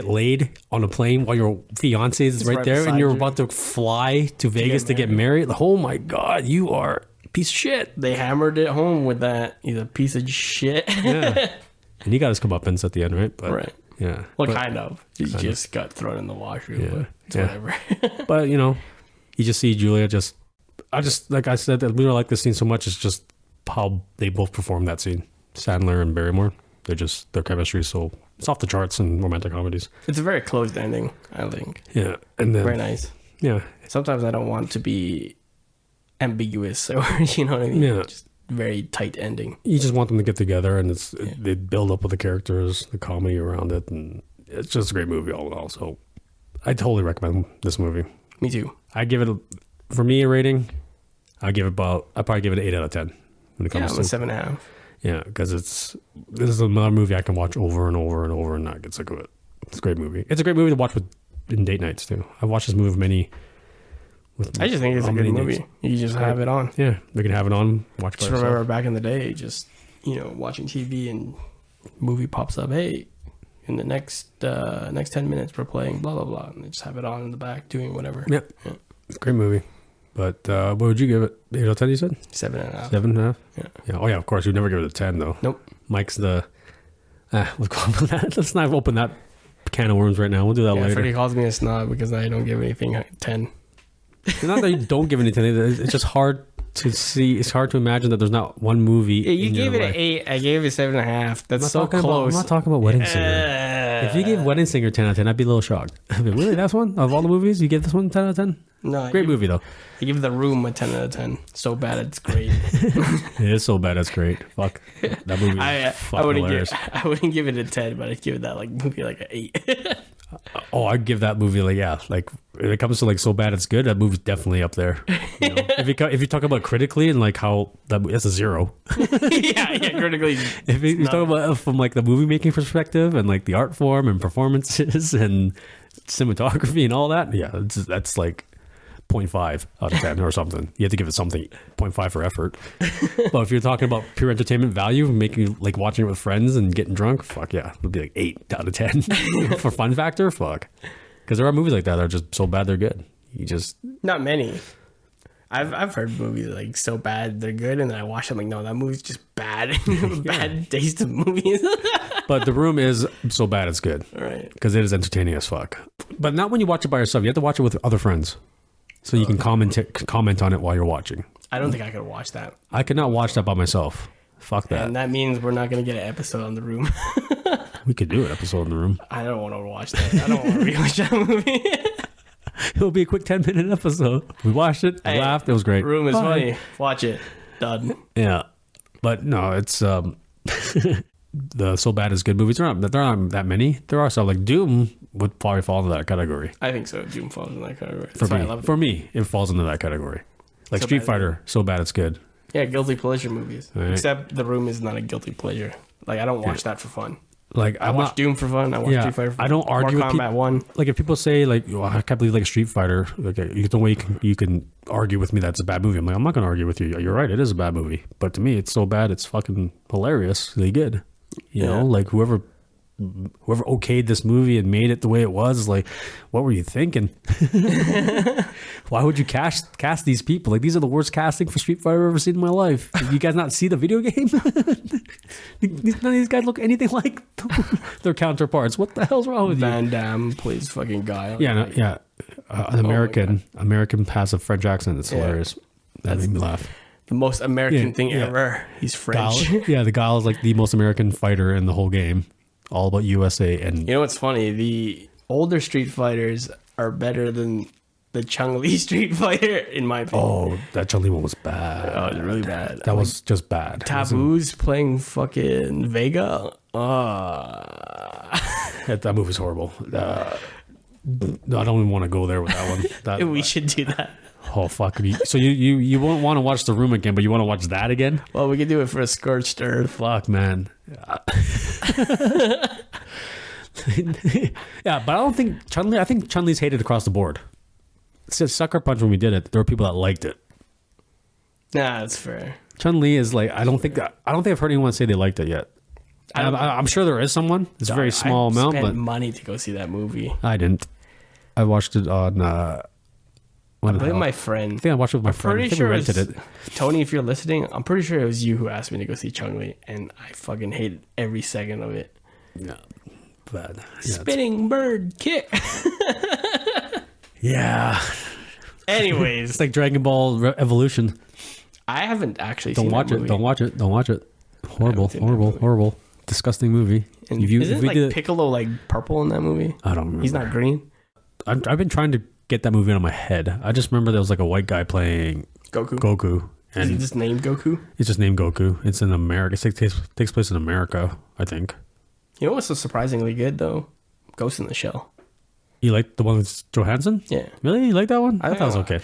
laid on a plane while your fiance is right there and you're about to fly to Vegas to get married. Like, oh my God, you are a piece of shit. They hammered it home with that. He's a piece of shit. Yeah. And he got his comeuppance at the end, right? But, right. Yeah. Well, kind of. He just got thrown in the washroom. Yeah. But it's whatever. But, you just see Julia I just, like I said, that we don't like this scene so much. It's just how they both perform that scene. Sandler and Barrymore. Their chemistry is so, it's off the charts in romantic comedies. It's a very closed ending, I think. Yeah. And then, very nice. Yeah. Sometimes I don't want to be ambiguous or, you know what I mean? Yeah. Just very tight ending. You just want them to get together and they build up with the characters, the comedy around it, and it's just a great movie all in all. So I totally recommend this movie. Me too. I give it, for me, a rating, I'd probably give it an 8 out of 10 when it comes to 7.5. Yeah, because this is another movie I can watch over and over and over and not get sick of it. It's a great movie. It's a great movie to watch in date nights too. I've watched this movie I just think it's a good movie. You just have it on. Yeah, we can have it on. Watch. Just remember back in the day, just watching TV and movie pops up. Hey, in the next 10 minutes we're playing blah blah blah, and they just have it on in the back doing whatever. Yep. Yeah. It's a great movie. But what would you give it? 8 out of 10, you said? 7.5. 7.5? Yeah. Oh, yeah, of course. You'd never give it a 10, though. Nope. Mike's the... let's go with that. Let's not open that can of worms right now. We'll do that later. Freddie calls me a snob because I don't give anything a 10. It's not that you don't give anything. It's just hard to see. It's hard to imagine that there's not one movie. Yeah, you gave it an 8. I gave it 7.5. That's so close. I'm not talking about Wedding Singer. If you gave Wedding Singer 10 out of 10, I'd be a little shocked. I'd be, really? That's one? Of all the movies, you give this one 10 out of 10? No. Great movie, though. I give The Room a 10 out of 10. So bad, it's great. It is so bad, it's great. Fuck. That movie is fucking hilarious. I wouldn't give it a 10, but I'd give that movie an 8. I'd give that movie when it comes to so bad it's good, that movie's definitely up there. If you talk about critically and how that's a 0. yeah, critically. If you talk about from the movie making perspective and the art form and performances and cinematography and all that, that's 0.5 out of 10 or something. You have to give it something. 0.5 for effort. But if you're talking about pure entertainment value, making you watching it with friends and getting drunk, fuck yeah, it'll be 8 out of 10. For fun factor, fuck. Because there are movies like that are just so bad they're good. You just not many. I've heard movies so bad they're good, and then I watch them no, that movie's just bad. Bad taste of movies. But The Room is so bad it's good. Right. Because it is entertaining as fuck. But not when you watch it by yourself. You have to watch it with other friends. So you can comment on it while you're watching. I don't think I could watch that. I could not watch that by myself. Fuck that. And that means we're not going to get an episode on The Room. We could do an episode in The Room. I don't want to watch that. I don't want to rewatch that movie. It'll be a quick 10-minute episode. We watched it. We laughed. It was great. Room is funny. Watch it. Done. Yeah. But no, it's... the so bad is good movies. There aren't that many. There are some. Doom would probably fall into that category. I think so. Doom falls in that category. For me, it falls into that category. Street Fighter, so bad it's good. Yeah, guilty pleasure movies. Right. Except The Room is not a guilty pleasure. I don't watch that for fun. I watch Doom for fun. I watch Street Fighter for fun. I don't argue Mortal Kombat 1. If people say I can't believe Street Fighter, the way you can argue with me that's a bad movie. I'm not going to argue with you. You're right, it is a bad movie. But to me, it's so bad it's fucking hilariously good. You know, whoever okayed this movie and made it the way it was, what were you thinking? Why would you cast these people? These are the worst casting for Street Fighter I've ever seen in my life. Did you guys not see the video game? None of these guys look anything like their counterparts. What the hell's wrong with you? Van Damme plays fucking Guile. An American passive French accent. It's hilarious. That made me laugh. The most American thing ever. He's French. The Guile is the most American fighter in the whole game. All about USA. And you know what's funny? The older Street Fighters are better than the Chun-Li Street Fighter, in my opinion. Oh, that Chun-Li one was bad. Oh, it was really bad. That was just bad. Taboo's playing fucking Vega. That movie's horrible. I don't even want to go there with that one. We should do that. Oh, fuck. So you won't want to watch The Room again, but you want to watch that again? Well, we could do it for a Scorched Earth. Fuck, man. Yeah, but I don't think Chun-Li... I think Chun-Li's hated across the board. It says Sucker Punch when we did it. There were people that liked it. Nah, that's fair. Chun-Li is I don't think I've heard anyone say they liked it yet. I'm sure there is someone. It's a very small amount, but money to go see that movie. I didn't. I watched it on... I blame my friend. I think I watched it with my friend. I think we rented it. Tony, if you're listening, I'm pretty sure it was you who asked me to go see Chun-Li, and I fucking hated every second of it. Yeah. Bad. Yeah, Spinning bird kick. Yeah. Anyways. It's like Dragon Ball Evolution. I haven't actually seen that movie. Don't watch it. Horrible. Disgusting movie. And isn't Piccolo purple in that movie? I don't remember. He's not green? I've been trying to get that movie out of my head. I just remember there was a white guy playing Goku. And is he just named Goku? It's just named Goku. It's in America. It takes place in America, I think. You know what's so surprisingly good, though? Ghost in the Shell. You like the one with Johansson? Yeah. Really? You like that one? I thought it was okay.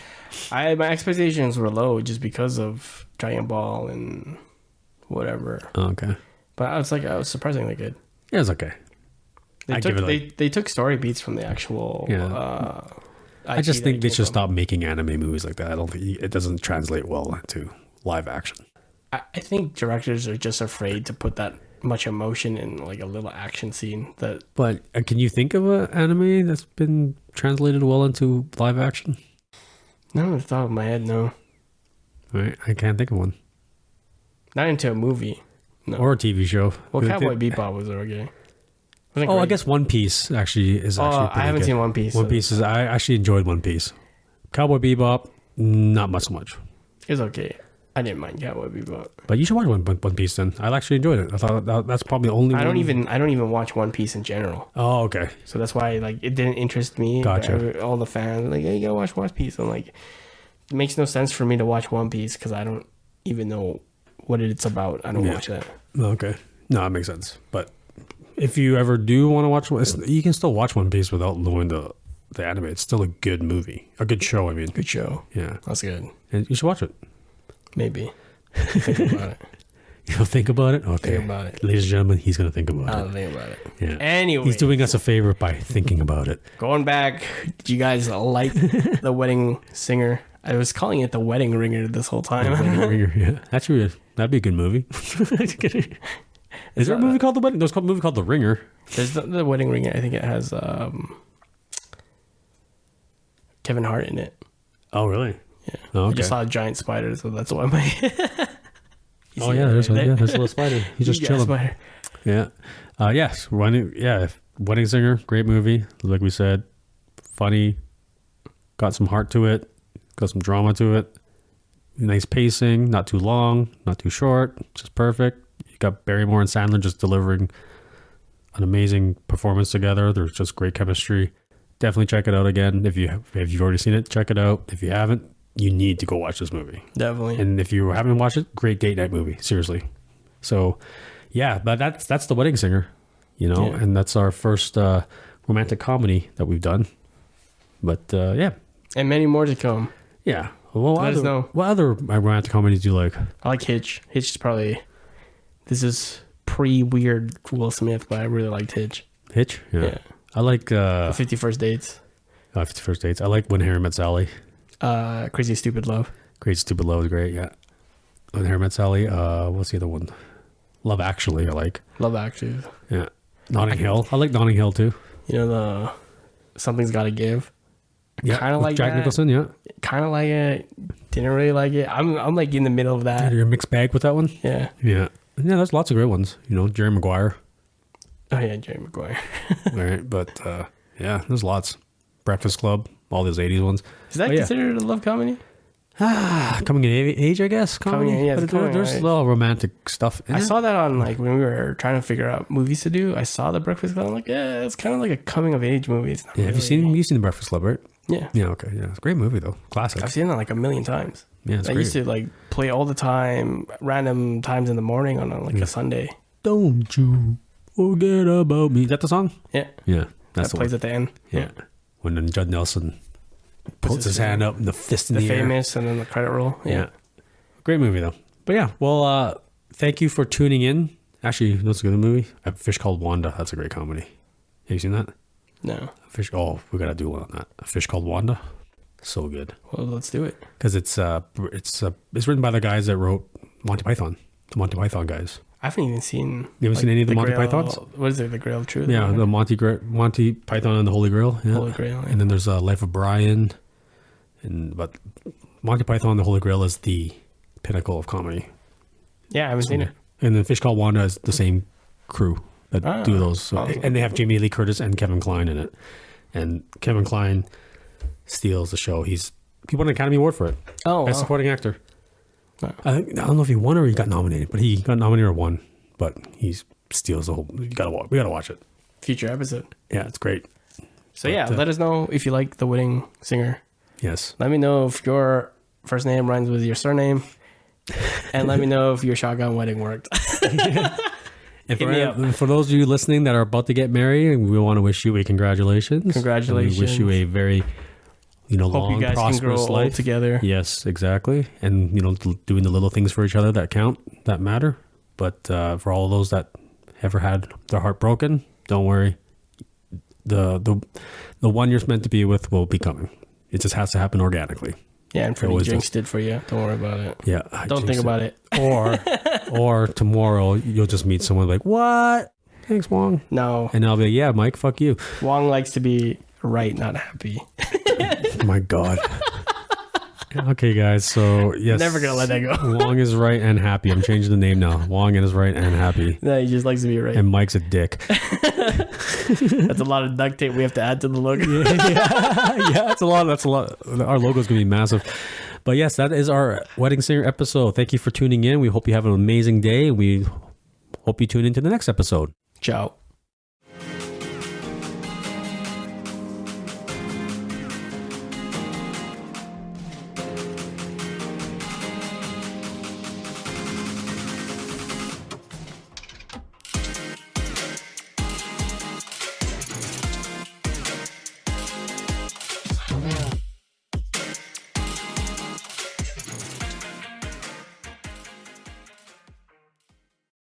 My expectations were low just because of Dragon Ball and whatever. Oh, okay. But I was surprisingly good. Yeah, it's okay. They took story beats from the actual... I just think they should stop making anime movies like that. I don't think it doesn't translate well into live action. I think directors are just afraid to put that much emotion in like a little action scene. But can you think of an anime that's been translated well into live action? Not on the top of my head, no. Right, I can't think of one. Not into a movie. No. Or a TV show. Well, Cowboy Bebop was okay. Oh, I guess One Piece actually is actually pretty I haven't good. seen One Piece. One Piece is, I actually enjoyed One Piece. Cowboy Bebop, not much so much. It was okay. I didn't mind Cowboy Bebop. But you should watch One Piece then. I actually enjoyed it. I thought that's probably the only one. I don't even watch One Piece in general. Oh, okay. So that's why like it didn't interest me. Gotcha. All the fans like, hey, you gotta watch One Piece. I'm like, it makes no sense for me to watch One Piece because I don't even know what it's about. I don't watch that. Okay. No, that makes sense. But if you ever do want to watch, you can still watch One Piece without knowing the anime. It's still a good movie, a good show. I mean, Good show. Yeah, That's good. and you should watch it. Maybe. Think about it. You'll think about it. Okay, Think about it. ladies and gentlemen, he's gonna think about I'll it. think about it. Yeah. Anyway, He's doing us a favor by thinking about it. going back. Did you guys like The Wedding Singer? I was calling it The Wedding Ringer this whole time. Yeah, that'd be a good movie. Is there a movie called The Wedding? There's a movie called The Ringer. There's the Wedding Ringer. I think it has Kevin Hart in it. Oh, really? Yeah. Oh, I okay. just saw a giant spider, so that's why my. Oh yeah, there's a little spider. He's just chilling. Spider. Yeah. Yes. Wedding Singer, great movie. Like we said, funny, got some heart to it, got some drama to it. Nice pacing, not too long, not too short, just perfect. You got Barrymore and Sandler just delivering an amazing performance together. There's just great chemistry. Definitely check it out again. If you've already seen it, check it out. If you haven't, you need to go watch this movie. Definitely. And if you haven't watched it, great date night movie. Seriously. So, yeah, but that's The Wedding Singer, and that's our first romantic comedy that we've done. But yeah, And many more to come. yeah. Well, Let us know. What other romantic comedies do you like? I like Hitch. Hitch is probably. This is pre-weird Will Smith, but I really liked Hitch. Hitch? Yeah. I like 50 First Dates. 50 First Dates. I like When Harry Met Sally. Crazy Stupid Love. Great Stupid Love is great, yeah. When Harry Met Sally. What's the other one? Love Actually, I like. Love Actually. Yeah. Notting Hill. I like Notting Hill too. The Something's Gotta Give. Yeah, Kind of with like Jack that. Nicholson, yeah. Kind of like it. Didn't really like it. I'm like in the middle of that. You're a mixed bag with that one? Yeah. Yeah. Yeah, there's lots of great ones. Jerry Maguire. Oh yeah, Jerry Maguire. All right, but yeah, there's lots. Breakfast Club, all those 80s ones. Is that considered a love comedy? Coming of age, I guess. Comedy. Yeah, But there's a little romantic stuff in I it. saw that on like when we were trying to figure out movies to do. I saw The Breakfast Club. I'm like, yeah, it's kind of like a coming of age movie. It's not Yeah, have you seen The Breakfast Club, right? Yeah. Yeah, okay. Yeah, it's a great movie, though. Classic. I've seen that like a million times. Yeah, it's I great. used to like play all the time, random times in the morning on like a Sunday. Don't you forget about me. Is that the song? Yeah. Yeah, that's That the plays one. at the end. Yeah. When then Judd Nelson puts his hand up and the fist in The the air. famous and then the credit roll. Yeah. Great movie, though. But yeah, well, thank you for tuning in. Actually, that's a good movie. A Fish Called Wanda. That's a great comedy. Have you seen that? No. We got to do one on that. A Fish Called Wanda. So good. Well, let's do it. Because it's written by the guys that wrote Monty Python. The Monty Python guys. I haven't even seen. You haven't seen any of the Monty Grail, Pythons? What is it? The Grail of Truth? Yeah, the Monty Python and the Holy Grail. Yeah. Holy Grail. Yeah. And then there's Life of Brian. But Monty Python and the Holy Grail is the pinnacle of comedy. Yeah, I haven't seen it. And then Fish Called Wanda is the same crew that do those. So, awesome. and they have Jamie Lee Curtis and Kevin Kline in it. And Kevin Kline steals the show. He won an Academy Award for it. Oh, Best wow. supporting actor. Wow. I don't know if he won or he got nominated, but he got nominated or won. But he steals the whole. We gotta watch it. Future episode. Yeah, it's great. So yeah, let us know if you like The Wedding Singer. Yes. Let me know if your first name rhymes with your surname. And let me know if your shotgun wedding worked. And Hit me up. for those of you listening that are about to get married, we want to wish you a congratulations. Congratulations. And we wish you a very, Hope long, you guys can grow prosperous old life together. Yes, exactly. And doing the little things for each other that count, that matter. But for all of those that ever had their heart broken, don't worry. The one you're meant to be with will be coming. It just has to happen organically. Yeah, and Freddie always jinxed it for you. Don't worry about it. Yeah. Don't think about it. Or tomorrow you'll just meet someone like, what? Thanks, Wong. No. And I'll be like, yeah, Mike, fuck you. Wong likes to be right, not happy. Oh my God. Okay, guys. So, yes. Never going to let that go. Wong is right and happy. I'm changing the name now. Wong is right and happy. No, he just likes to be right. And Mike's a dick. That's a lot of duct tape we have to add to the logo. Yeah, that's a lot. Our logo's going to be massive. But yes, that is our Wedding Singer episode. Thank you for tuning in. We hope you have an amazing day. We hope you tune into the next episode. Ciao.